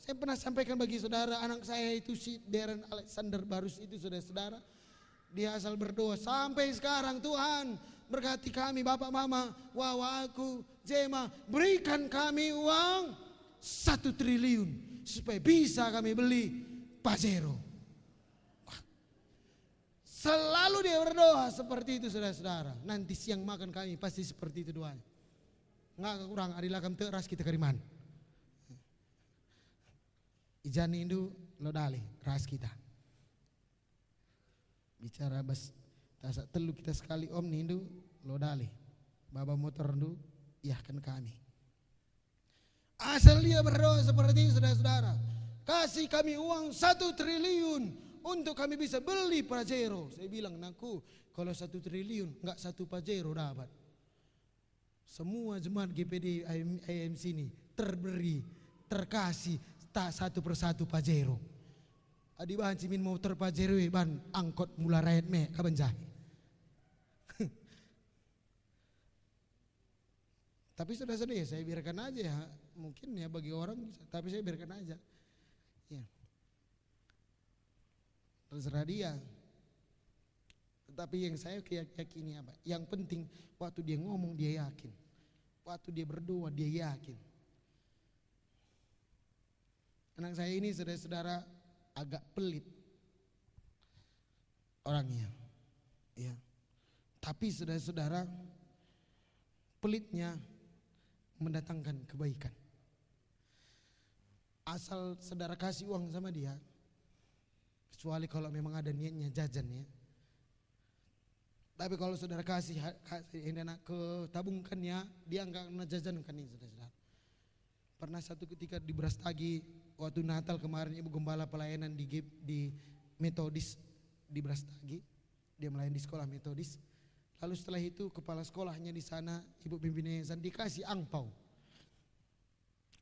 Saya pernah sampaikan bagi saudara, anak saya itu si Darren Alexander Barus itu saudara-saudara. Dia asal berdoa sampai sekarang Tuhan berkati kami Bapak Mama, Wawa aku, Jema, berikan kami uang 1 triliun supaya bisa kami beli Pajero. Selalu dia berdoa seperti itu saudara-saudara. Nanti siang makan kami pasti seperti itu doanya. Nggak kurang adilah kami teras kita keriman. Ijan indu lodale ras kita. Bicara bas tasak telu kita sekali om nindu lodale. Baba motor ndu iyahkan kami. Asal dia berdoa seperti itu saudara-saudara. Kasih kami uang 1 triliun. Untuk kami bisa beli Pajero. Saya bilang, naku kalau 1 triliun enggak 1 Pajero dapat. Semua jemaat GPD IMC ini terberi, terkasih tak satu persatu Pajero. Adi bahan cimin motor Pajero ban angkot mula rakyat me kabanjai. Tapi sudah sedih saya biarkan aja ya. Mungkin ya bagi orang bisa, tapi saya biarkan aja. Ya. Terserah dia. Tetapi yang saya yakini apa? Yang penting waktu dia ngomong dia yakin. Waktu dia berdoa dia yakin. Anak saya ini saudara-saudara agak pelit orangnya. Ya. Tapi saudara-saudara pelitnya mendatangkan kebaikan. Asal saudara kasih uang sama dia, kecuali kalau memang ada niatnya jajan ya. Tapi kalau saudara kasih hendak ke tabungkannya, dia enggak kena jajankan ini saudara. Pernah satu ketika di Brastagi waktu Natal kemarin ibu gembala pelayanan di Metodis di Brastagi, dia melayani di sekolah Metodis. Lalu setelah itu kepala sekolahnya di sana ibu pimpinan dikasih angpau.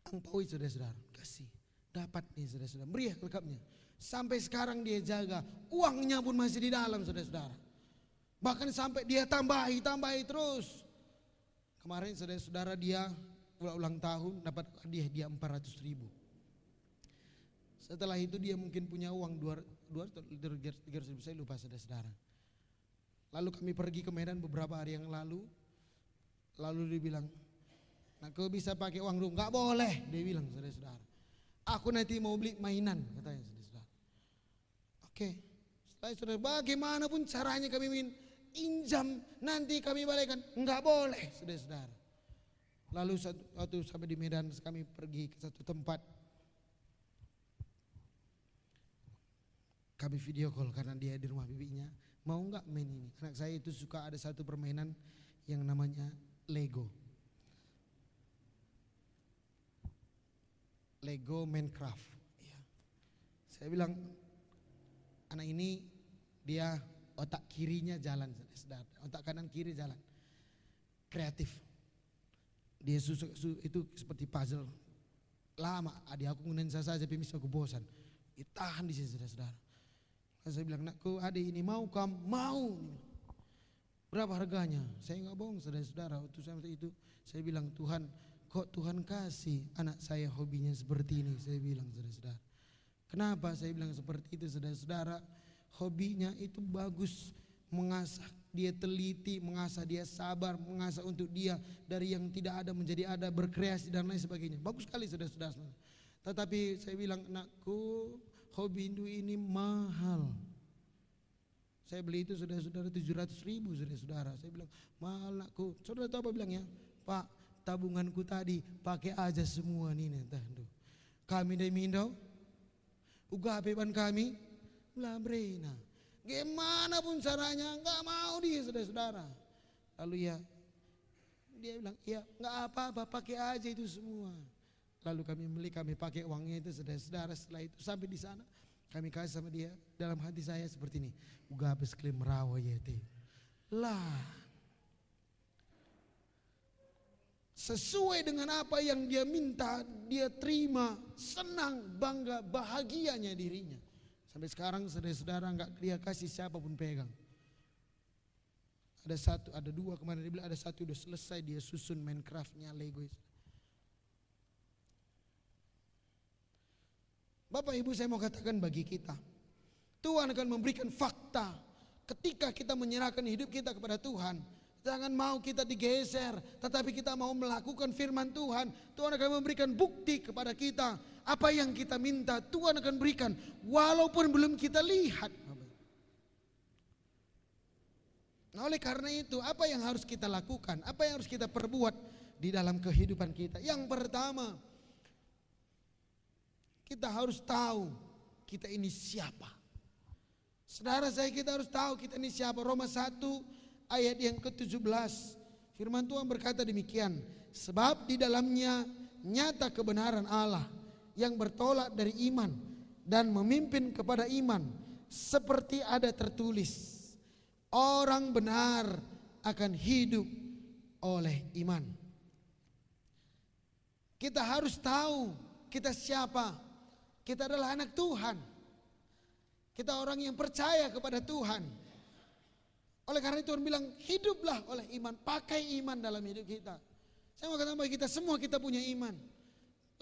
Angpau itu saudara-saudara kasih, dapat nih saudara-saudara, meriah lengkapnya. Sampai sekarang dia jaga, uangnya pun masih di dalam saudara-saudara. Bahkan sampai dia tambahi terus. Kemarin saudara-saudara dia ulang tahun dapat hadiah dia 400.000. Setelah itu dia mungkin punya uang 300.000 saya lupa saudara-saudara. Lalu kami pergi ke Medan beberapa hari yang lalu. Lalu dia bilang, nah kau bisa pakai uang dulu? Enggak boleh, dia bilang saudara-saudara. Aku nanti mau beli mainan katanya saudara-saudara. Oke, setelah saudara bagaimanapun caranya kami injam nanti kami balikan, enggak boleh saudara-saudara. Lalu waktu sampai di Medan kami pergi ke satu tempat, kami video call karena dia di rumah bibinya. Mau enggak main ini? Anak saya itu suka ada satu permainan yang namanya Lego. Lego Minecraft. Ya. Saya bilang anak ini dia otak kirinya jalan, otak kanan kiri jalan. Kreatif. Dia itu seperti puzzle. Lama adik aku ngunain saja pemis aku bosan. Ditahan di sini saudara-saudara. Saya bilang, nakku adik ini mau kamu? Mau. Berapa harganya? Saya enggak bohong saudara-saudara. Waktu saya itu saya bilang, Tuhan kok Tuhan kasih anak saya hobinya seperti ini? Saya bilang, saudara-saudara. Kenapa saya bilang seperti itu, saudara-saudara? Hobinya itu bagus, mengasah dia teliti, mengasah dia sabar, mengasah untuk dia dari yang tidak ada menjadi ada, berkreasi dan lain sebagainya. Bagus sekali, saudara-saudara. Tetapi saya bilang, anakku, hobi ini mahal. Saya beli itu saudara-saudara 700.000, saudara-saudara. Saya bilang, mahal anakku. Saudara tahu apa bilangnya? Pak, tabunganku tadi pakai aja semua nih. Kami dari Mindo, uga beban kami, lah brena. Gimana pun caranya, nggak mau dia, saudara-saudara. Lalu ya, dia bilang, ya nggak apa-apa, pakai aja itu semua. Lalu kami beli, kami pakai uangnya itu, saudara-saudara. Setelah itu sampai di sana, kami kasih sama dia. Dalam hati saya seperti ini, uga habis klaim rawa ya teh. Lah, sesuai dengan apa yang dia minta, dia terima, senang, bangga, bahagianya dirinya. Sampai sekarang saudara-saudara enggak dia kasih siapapun pegang. Ada satu, ada dua kemarin dia bilang, ada satu udah selesai dia susun Minecraftnya, Lego. Bapak Ibu, saya mau katakan bagi kita, Tuhan akan memberikan fakta ketika kita menyerahkan hidup kita kepada Tuhan. Jangan mau kita digeser, tetapi kita mau melakukan firman Tuhan. Tuhan akan memberikan bukti kepada kita. Apa yang kita minta Tuhan akan berikan, walaupun belum kita lihat. Nah, oleh karena itu, apa yang harus kita lakukan? Apa yang harus kita perbuat di dalam kehidupan kita? Yang pertama, kita harus tahu kita ini siapa. Saudara saya, kita harus tahu kita ini siapa. Roma 1 ayat yang ke-17. Firman Tuhan berkata demikian. Sebab di dalamnya nyata kebenaran Allah yang bertolak dari iman dan memimpin kepada iman. Seperti ada tertulis, orang benar akan hidup oleh iman. Kita harus tahu kita siapa. Kita adalah anak Tuhan. Kita orang yang percaya kepada Tuhan. Oleh karena itu Tuhan bilang, hiduplah oleh iman. Pakai iman dalam hidup kita. Saya mau katakan bagi kita semua, kita punya iman.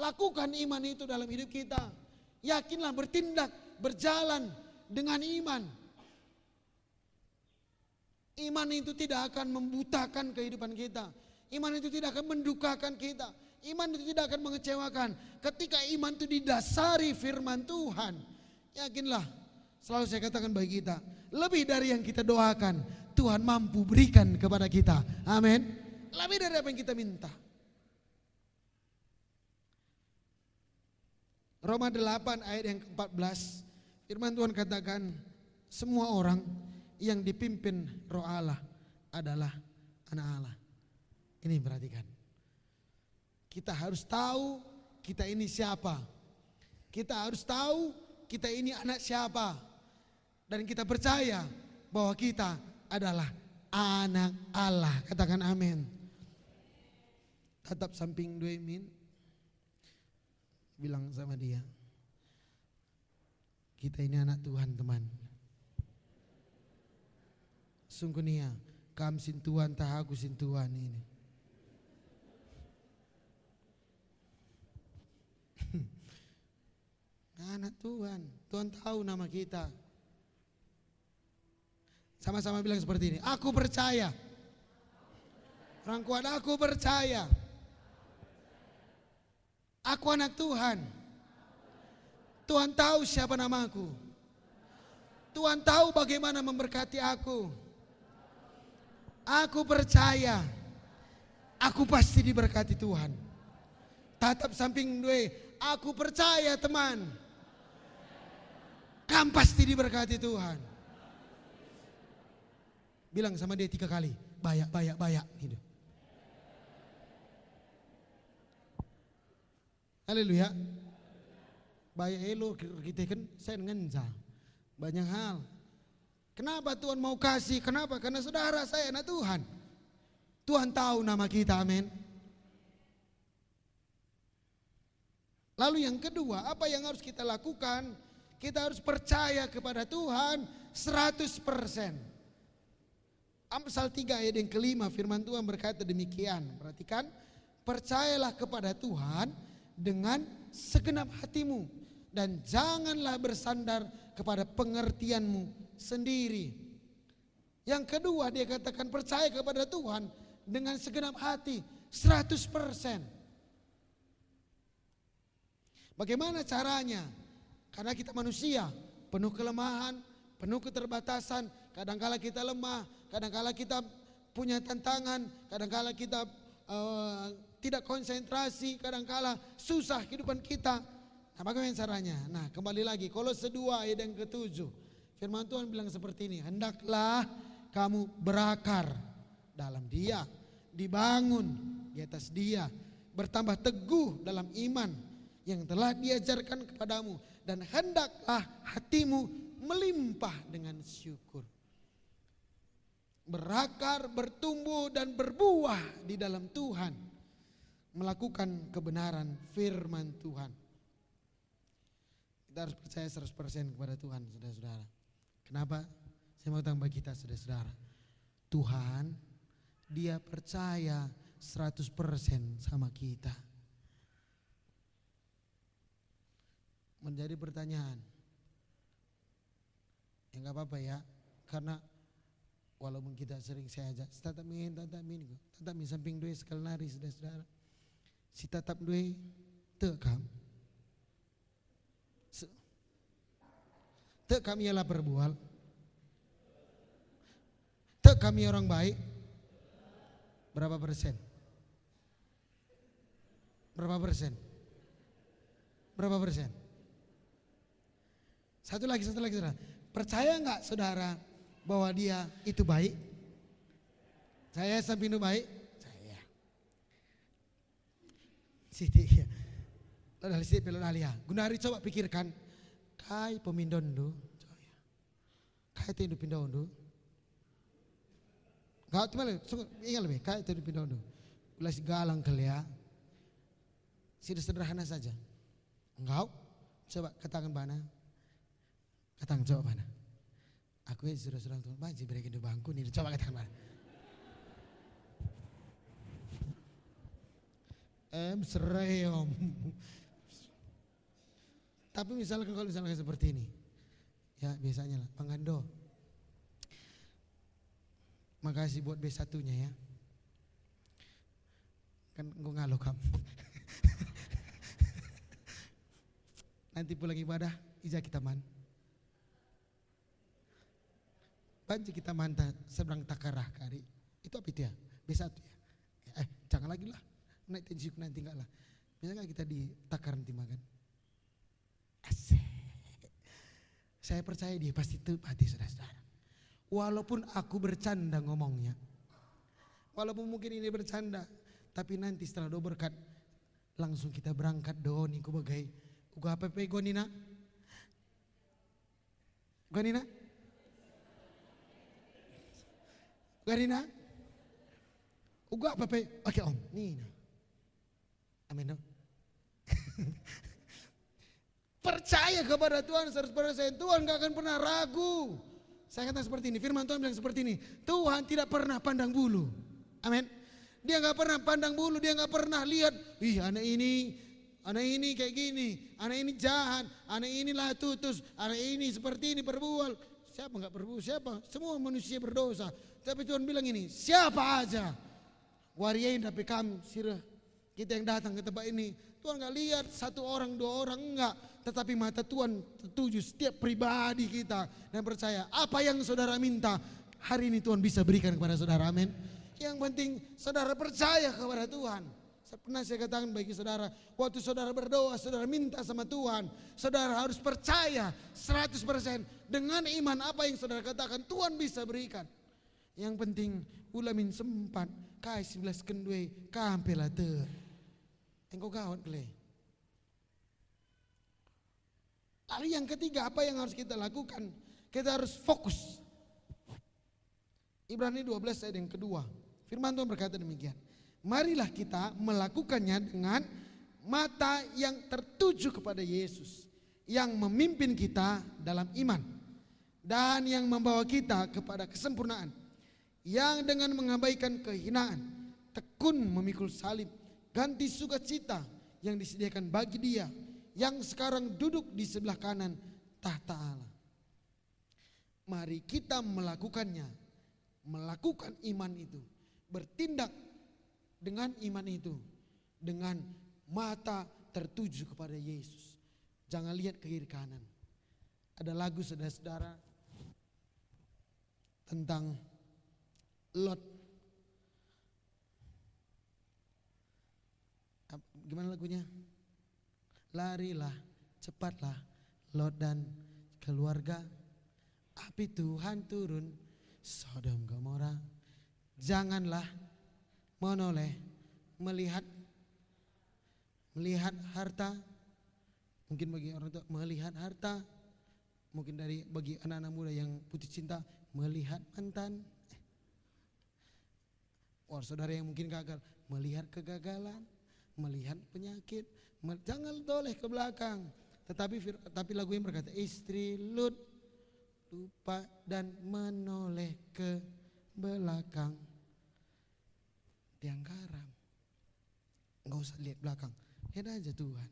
Lakukan iman itu dalam hidup kita. Yakinlah, bertindak, berjalan dengan iman. Iman itu tidak akan membutakan kehidupan kita. Iman itu tidak akan mendukakan kita. Iman itu tidak akan mengecewakan. Ketika iman itu didasari firman Tuhan, yakinlah, selalu saya katakan bagi kita, lebih dari yang kita doakan, Tuhan mampu berikan kepada kita. Amin. Lebih dari apa yang kita minta. Roma 8 ayat yang ke-14, firman Tuhan katakan, semua orang yang dipimpin Roh Allah adalah anak Allah. Ini perhatikan. Kita harus tahu kita ini siapa. Kita harus tahu kita ini anak siapa. Dan kita percaya bahwa kita adalah anak Allah. Katakan amin. Tatap samping dua min. Bilang sama dia, kita ini anak Tuhan, teman. Sungguh nia, kam sin Tuhan, tah aku sin Tuhan ini. Anak Tuhan, Tuhan tahu nama kita. Sama-sama bilang seperti ini, aku percaya. Orang kuat, aku percaya. Aku anak Tuhan. Tuhan tahu siapa namaku. Tuhan tahu bagaimana memberkati aku. Aku percaya. Aku pasti diberkati Tuhan. Tatap samping dua, aku percaya teman. Kamu pasti diberkati Tuhan. Bilang sama dia 3 kali, bayak gitu. Haleluya. Bayak elo kita kan saya ngenja. Banyak hal. Kenapa Tuhan mau kasih? Kenapa? Karena saudara saya anak Tuhan. Tuhan tahu nama kita, amin. Lalu yang kedua, apa yang harus kita lakukan? Kita harus percaya kepada Tuhan 100%. Amsal 3 ayat yang ke-5 firman Tuhan berkata demikian. Perhatikan, percayalah kepada Tuhan dengan segenap hatimu dan janganlah bersandar kepada pengertianmu sendiri. Yang kedua dia katakan percaya kepada Tuhan dengan segenap hati 100%. Bagaimana caranya? Karena kita manusia penuh kelemahan, penuh keterbatasan. Kadangkala kita lemah, kadangkala kita punya tantangan, kadangkala kita tidak konsentrasi, kadangkala susah kehidupan kita. Nah, bagaimana caranya? Nah, kembali lagi Kolose 2 ayat yang ke-7. Firman Tuhan bilang seperti ini, hendaklah kamu berakar dalam Dia, dibangun di atas Dia, bertambah teguh dalam iman yang telah diajarkan kepadamu, dan hendaklah hatimu melimpah dengan syukur. Berakar, bertumbuh dan berbuah di dalam Tuhan, melakukan kebenaran firman Tuhan. Kita harus percaya 100% kepada Tuhan, saudara-saudara. Kenapa? Saya mau tambah kita, saudara-saudara. Tuhan, Dia percaya 100% sama kita. Menjadi pertanyaan, ya gak apa-apa ya, karena walaupun kita sering saya ajak, tetap min samping dua sekali nari, saudara-saudara. Si tetap dua tekam. Tak kami ialah berbual. Tak kami orang baik. Berapa persen? Berapa persen? Berapa persen? Satu lagi saudara. Percaya enggak saudara bahwa dia itu baik? Saya samping baik? Saya. Siti ya. Lalu siti pelon alia. Gunari coba pikirkan. Kai pemindon do, kai tu pindah do. Gak tu malah, ingat lebih, kai tu pindah do. Ulas galang kelia, sederhana saja. Engkau, coba katakan mana? Katakan coba mana? Aku ini sudah tuh, banci berikan di bangku nih, coba katakan mana? Serai om. Tapi misalkan kalau misalnya seperti ini, ya biasanya lah, Pangando. Makasih buat B1-nya ya. Kan gue ngalo kamu. Nanti pulang ibadah, ijah kita man. Banci kita manta seberang takarah kari. Itu apa itu ya? B1 ya. Jangan lagi lah, naik tensi nanti enggak lah. Misalnya kita di takaran timakan. Asik. Saya percaya dia pasti hati saudara-saudara. Walaupun aku bercanda ngomongnya, walaupun mungkin ini bercanda, tapi nanti setelah doa berkat langsung kita berangkat doni ku bagai uga apa gonina? Gonina? Gonina? Uga apa oke om, Nina. Amin dong. Percaya kepada Tuhan 100%, Tuhan gak akan pernah ragu. Saya katakan seperti ini, firman Tuhan bilang seperti ini, Tuhan tidak pernah pandang bulu. Amin. Dia gak pernah pandang bulu, dia gak pernah lihat, anak ini kayak gini, anak ini jahat, anak ini lah tutus, anak ini seperti ini berbual. Siapa gak berbual, siapa? Semua manusia berdosa. Tapi Tuhan bilang ini, siapa aja. Wariain tapi kami, sirah. Kita yang datang ke tempat ini, Tuhan gak lihat satu orang, dua orang, enggak. Tetapi mata Tuhan tertuju setiap pribadi kita. Dan percaya apa yang saudara minta, hari ini Tuhan bisa berikan kepada saudara, amin. Yang penting saudara percaya kepada Tuhan. Pernah saya katakan bagi saudara, waktu saudara berdoa, saudara minta sama Tuhan, saudara harus percaya 100% dengan iman apa yang saudara katakan Tuhan bisa berikan. Yang penting ulamin sempat, kai 11 kendue, kampela ter. Engkau gawat kele. Lalu yang ketiga apa yang harus kita lakukan? Kita harus fokus. Ibrani 12 ayat yang kedua. Firman Tuhan berkata demikian. Marilah kita melakukannya dengan mata yang tertuju kepada Yesus. Yang memimpin kita dalam iman. Dan yang membawa kita kepada kesempurnaan. Yang dengan mengabaikan kehinaan. Tekun memikul salib. ganti sukacita yang disediakan bagi dia yang sekarang duduk di sebelah kanan tahta Allah. Mari kita melakukannya, melakukan iman itu, bertindak dengan iman itu, dengan mata tertuju kepada Yesus. Jangan lihat ke kiri kanan. Ada lagu saudara-saudara tentang Lot. Gimana lagunya? Larilah, cepatlah Lot dan keluarga. Api Tuhan turun Sodom Gomora. Janganlah menoleh melihat harta. Mungkin bagi orang tua melihat harta. Mungkin bagi anak-anak muda yang putus cinta melihat mantan. Saudara yang mungkin gagal melihat kegagalan, melihat penyakit. Jangan toleh ke belakang. Tapi lagu yang berkata istri Lut lupa dan menoleh ke belakang. Tiang garam. Enggak usah lihat belakang. Lihat aja Tuhan.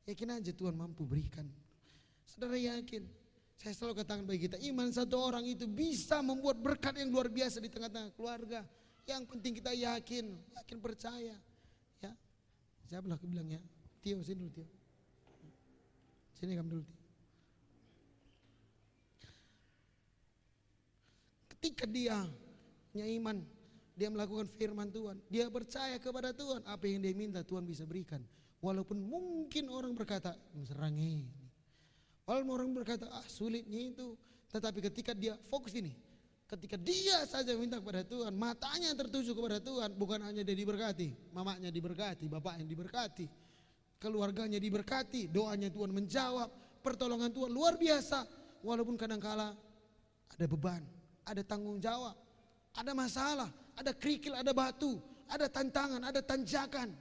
Yakin aja Tuhan mampu berikan. Saudara yakin? Saya selalu katakan bagi kita, iman satu orang itu bisa membuat berkat yang luar biasa di tengah-tengah keluarga. Yang penting kita yakin percaya. Ya, siapa lah aku bilang ya, Tio sini dulu Tio. Sini kamu dulu Tio. Ketika dia punya iman, dia melakukan firman Tuhan, dia percaya kepada Tuhan, apa yang dia minta Tuhan bisa berikan. Walaupun mungkin orang berkata, serangi. Walaupun orang berkata, sulitnya itu. Tetapi ketika dia fokus ini, ketika dia saja minta kepada Tuhan, matanya tertuju kepada Tuhan, bukan hanya dia diberkati, mamanya diberkati, bapaknya diberkati, keluarganya diberkati, doanya Tuhan menjawab, pertolongan Tuhan luar biasa. Walaupun kadangkala ada beban, ada tanggung jawab, ada masalah, ada kerikil, ada batu, ada tantangan, ada tanjakan,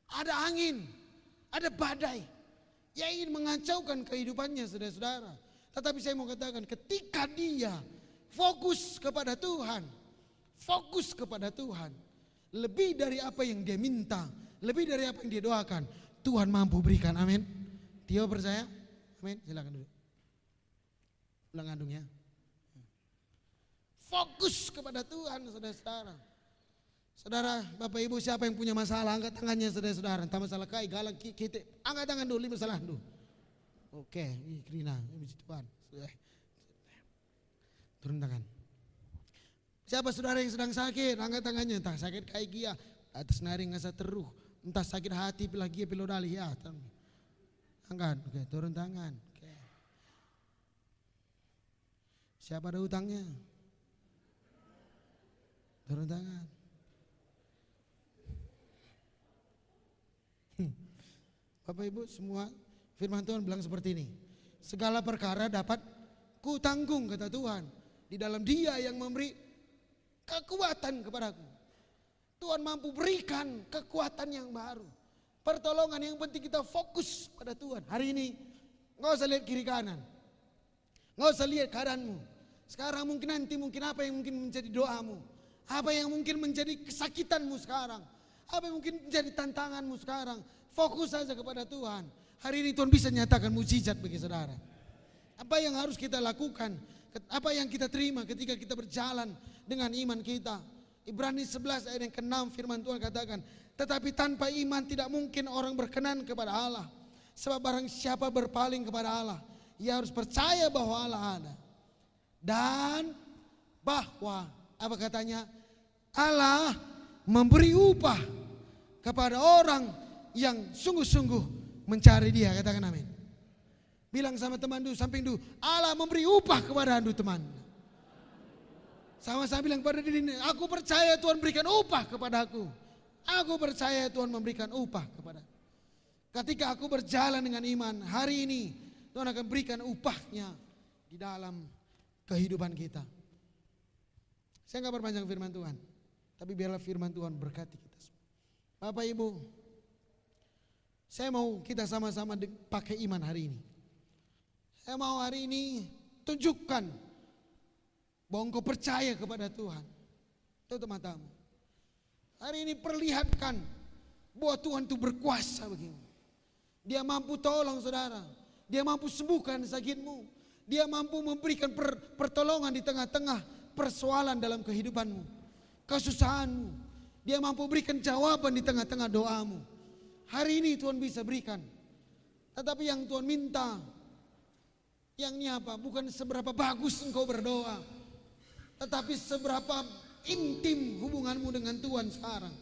ada angin, ada badai yang ingin mengacaukan kehidupannya saudara-saudara. Tetapi saya mau katakan ketika dia fokus kepada Tuhan, lebih dari apa yang dia minta, lebih dari apa yang dia doakan, Tuhan mampu berikan. Amin. Tio percaya? Amin. Silakan dulu. Ulang ngandungnya. Fokus kepada Tuhan saudara-saudara. Saudara, Bapak Ibu, siapa yang punya masalah angkat tangannya saudara-saudara. Entah masalah kai, galang, kita angkat tangan dulu, masalah dulu. Oke, Krina, puji Tuhan. Turun tangan. Siapa saudara yang sedang sakit, angkat tangannya. Entah sakit kai gia, atas naring asa teruh, entah sakit hati pilagi pilodali ya. Angkat, oke, turun tangan. Oke. Siapa ada utangnya? Turun tangan. Bapak Ibu semua, firman Tuhan bilang seperti ini. Segala perkara dapat ku tanggung kata Tuhan. Di dalam Dia yang memberi kekuatan kepadaku. Tuhan mampu berikan kekuatan yang baru. Pertolongan yang penting kita fokus pada Tuhan. Hari ini gak usah lihat kiri kanan. Gak usah lihat keadaanmu. Sekarang mungkin nanti mungkin apa yang mungkin menjadi doamu. Apa yang mungkin menjadi kesakitanmu sekarang. Apa yang mungkin menjadi tantanganmu sekarang. Fokus saja kepada Tuhan. Hari ini Tuhan bisa nyatakan mujizat bagi saudara. Apa yang harus kita lakukan? Apa yang kita terima ketika kita berjalan dengan iman kita? Ibrani 11 ayat yang ke-6 firman Tuhan katakan, tetapi tanpa iman tidak mungkin orang berkenan kepada Allah. Sebab barang siapa berpaling kepada Allah, ia harus percaya bahwa Allah ada. Dan bahwa, apa katanya? Allah memberi upah kepada orang yang sungguh-sungguh mencari Dia. Katakan amin. Bilang sama teman dulu, samping dulu, Allah memberi upah kepada andu teman. Sama-sama bilang pada diri ini, aku percaya Tuhan berikan upah kepada aku. Aku percaya Tuhan memberikan upah kepada. Ketika aku berjalan dengan iman, hari ini Tuhan akan berikan upahnya di dalam kehidupan kita. Saya enggak perpanjang firman Tuhan, tapi biarlah firman Tuhan berkati kita semua. Bapak Ibu, saya mau kita sama-sama pakai iman hari ini. Saya mau hari ini tunjukkan bahwa engkau percaya kepada Tuhan. Tutup matamu. Hari ini perlihatkan bahwa Tuhan itu berkuasa begitu. Dia mampu tolong saudara. Dia mampu sembuhkan sakitmu. Dia mampu memberikan pertolongan di tengah-tengah persoalan dalam kehidupanmu, kesusahanmu. Dia mampu berikan jawaban di tengah-tengah doamu. Hari ini Tuhan bisa berikan. Tetapi yang Tuhan minta, yang ini apa? Bukan seberapa bagus engkau berdoa, tetapi seberapa intim hubunganmu dengan Tuhan sekarang.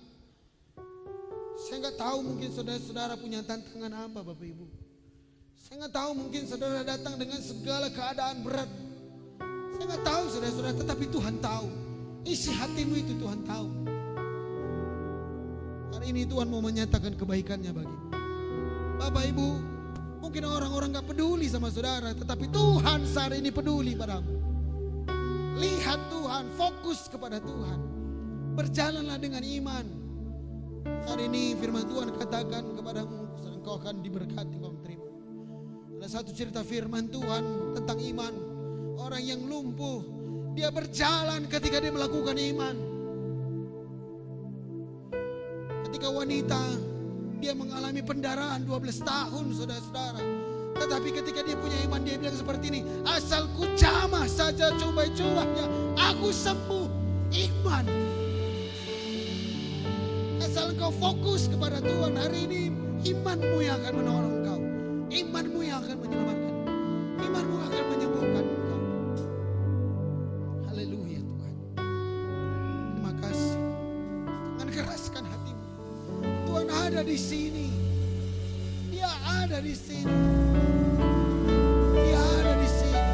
Saya nggak tahu mungkin saudara-saudara punya tantangan apa Bapak Ibu. Saya nggak tahu mungkin saudara datang dengan segala keadaan berat. Saya nggak tahu saudara-saudara, tetapi Tuhan tahu. Isi hatimu itu Tuhan tahu. Hari ini Tuhan mau menyatakan kebaikannya bagimu. Bapak Ibu, mungkin orang-orang gak peduli sama saudara, tetapi Tuhan saat ini peduli padamu. Lihat Tuhan, fokus kepada Tuhan. Berjalanlah dengan iman. Hari ini firman Tuhan katakan kepadamu, engkau akan diberkati, kau terima. Ada satu cerita firman Tuhan tentang iman. Orang yang lumpuh, dia berjalan ketika dia melakukan iman. Ketika wanita, dia mengalami pendarahan 12 tahun saudara-saudara. Tetapi ketika dia punya iman, dia bilang seperti ini, asal ku jamah saja coba-cobanya, aku sembuh. Iman. Asal kau fokus kepada Tuhan hari ini, imanmu yang akan menolong kau. Imanmu yang akan menyelamatkan. Imanmu akan menyembuhkan kau. Haleluya Tuhan. Terima kasih. Jangan keraskan hatimu. Tuhan ada di sini. Dia ada di sini. Dia ada di sini.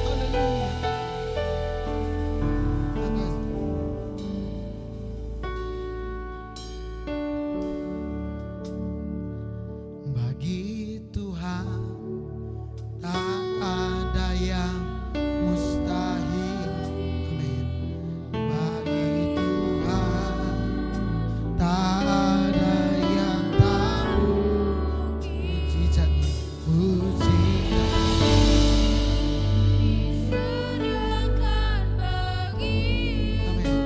Haleluya. Terima kasih. Bagi Tuhan tak ada yang mustahil. Amin. Bagi Tuhan tak ada yang tahu mujizatnya, mujizat. Disediakan bagi Amin.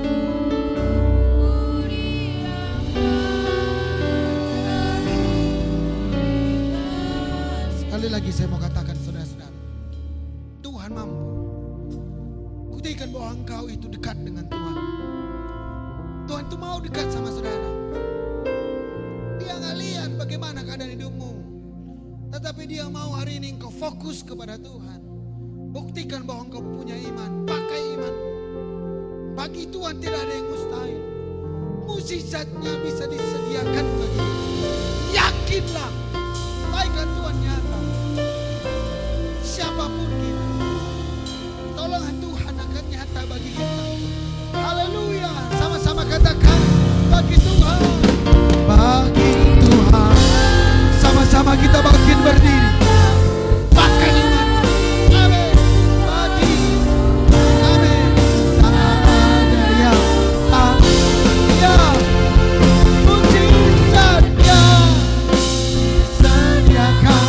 Sekali lagi saya mau katakan saudara-saudara, Tuhan mampu. Buktikan bahwa engkau itu dekat dengan Tuhan. Tuhan itu mau dekat sama saudara. Dia gak lihat bagaimana keadaan hidupmu, tetapi dia mau hari ini engkau fokus kepada Tuhan. Buktikan bahwa engkau punya iman. Pakai iman. Bagi Tuhan tidak ada yang mustahil. Mujizatnya bisa disediakan bagi. Yakinlah, kebaikan Tuhan nyata. Siapapun kita, tolongan Tuhan akan nyata bagi kita. Haleluya. Sama-sama katakan, bagi Tuhan. Bagi Tuhan. Sama-sama kita bangkit berdiri. Pakai iman. Amin. Bagi. Amin. Tak ada yang tak. Ya. Mujizatnya disediakan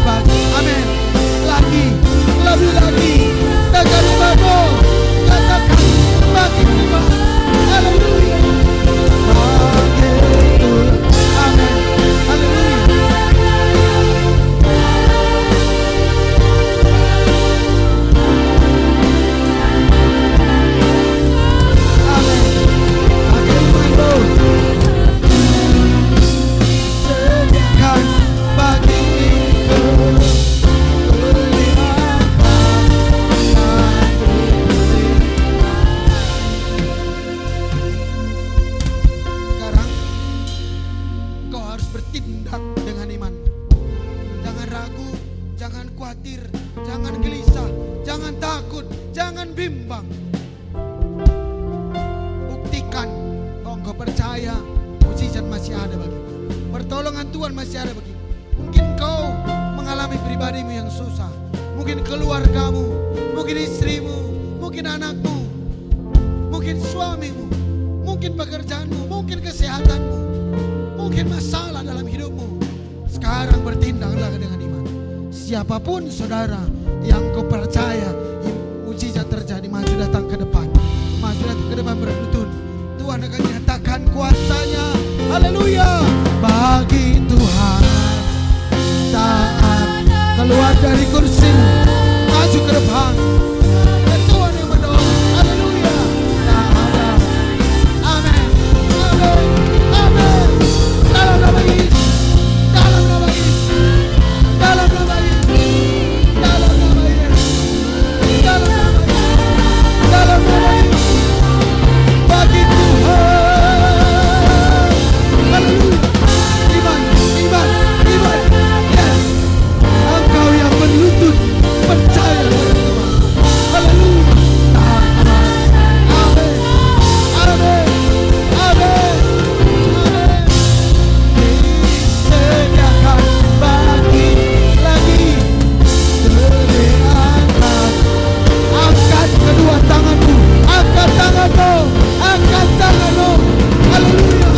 bagi. Amin. Lagi. Lebih lagi. Tekan imanmu. Katakan bagi Tuhan. Haleluya. Bagi Tuhan. Amin. Haleluya. Amin. Bagi imanmu. Sediakan bagiku. Sekarang engkau harus bertindak dengan iman. Jangan ragu, jangan khawatir, jangan gelisah, jangan takut, jangan bimbang. Buktikan bahwa engkau percaya mujizat masih ada bagi. Pertolongan Tuhan masih ada bagi. Mungkin kau mengalami pribadimu yang susah, mungkin keluargamu, mungkin istrimu, mungkin anakmu, mungkin suamimu, mungkin pekerjaanmu, mungkin kesehatanmu, mungkin masalah dalam hidupmu. Sekarang bertindaklah dengan iman. Siapapun saudara yang kau percaya mujizat terjadi, maju datang ke depan. Maju datang ke depan berlutut. Tuhan akan nyatakan kuasanya. Haleluya. Bagi Tuhan taat, keluar dari kursi, maju ke depan. Dan Tuhan yang menolong. Haleluya. Tak ada. Amin. Amin. Amin. Dalam nama Yesus. Dalam nama Yesus. Dalam nama Yesus. Dalam nama Yesus. Dalam nama Yesus. Dalam nama Yesus. Bagi Tuhan. Haleluya. Iman, iman, iman. Yes. Engkau yang berlutut percaya pada Tuhan. Haleluya. Amin. Amin. Amin. Amin. Disediakan bagi lagi. Terangkat. Angkat kedua tanganmu. Angkat tanganmu. Angkat tanganmu. Haleluya.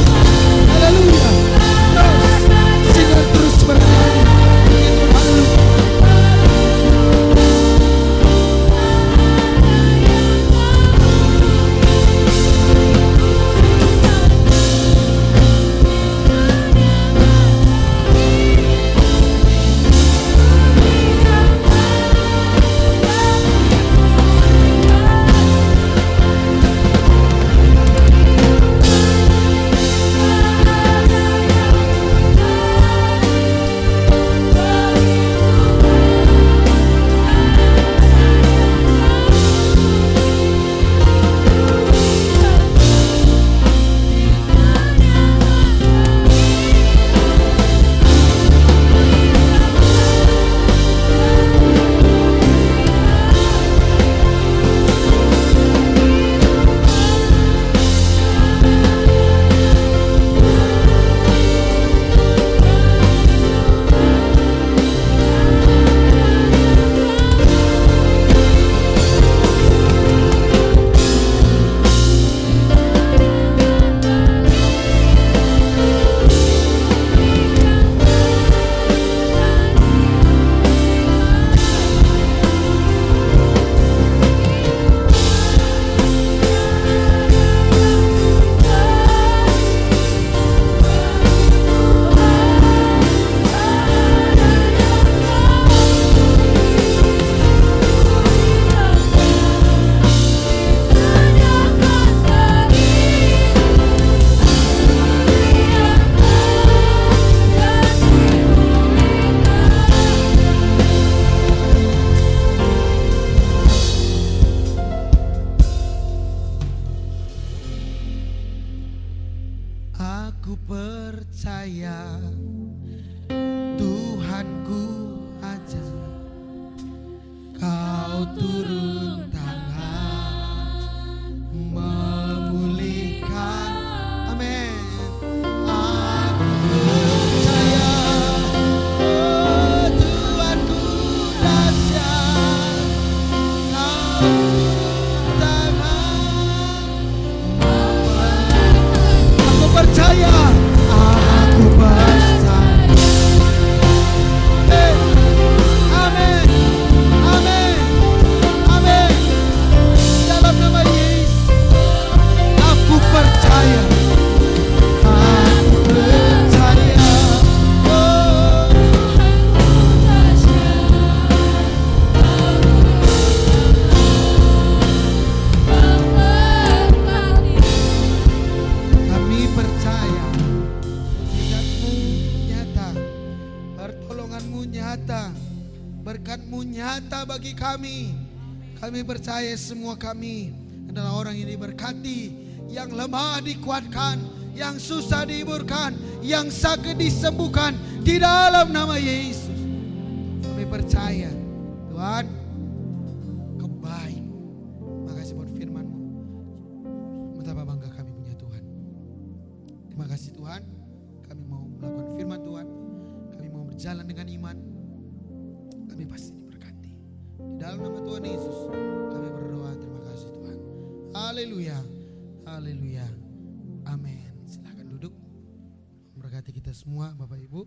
Haleluya. Terus. Sinar terus bernyanyi. Itu haleluya. Aku percaya Tuhanku aja. Kau turun tangan memulihkan. Amin. Aku percaya Tuhanku dahsyat. Kau turun tangan. Aku percaya. Aku percaya. Amin. Amin. Amin. Dalam nama Yesus. Aku percaya. Aku percaya. Oh. Kami percaya mujizat-Mu nyata, pertolongan-Mu nyata, berkat-Mu nyata bagi kami. Kami percaya semua kami adalah orang yang diberkati, yang lemah dikuatkan, yang susah dihiburkan, yang sakit disembuhkan di dalam nama Yesus. Kami percaya Tuhan, kebaik. Makasih buat firman-Mu. Betapa bangga kami punya Tuhan. Terima kasih Tuhan, kami mau melakukan firman Tuhan, kami mau berjalan dengan iman, kami pasti diberkati. Di dalam nama Tuhan Yesus kami berdoa, terima kasih Tuhan. Haleluya, haleluya, amin. Silakan duduk. Memberkati kita semua Bapak Ibu.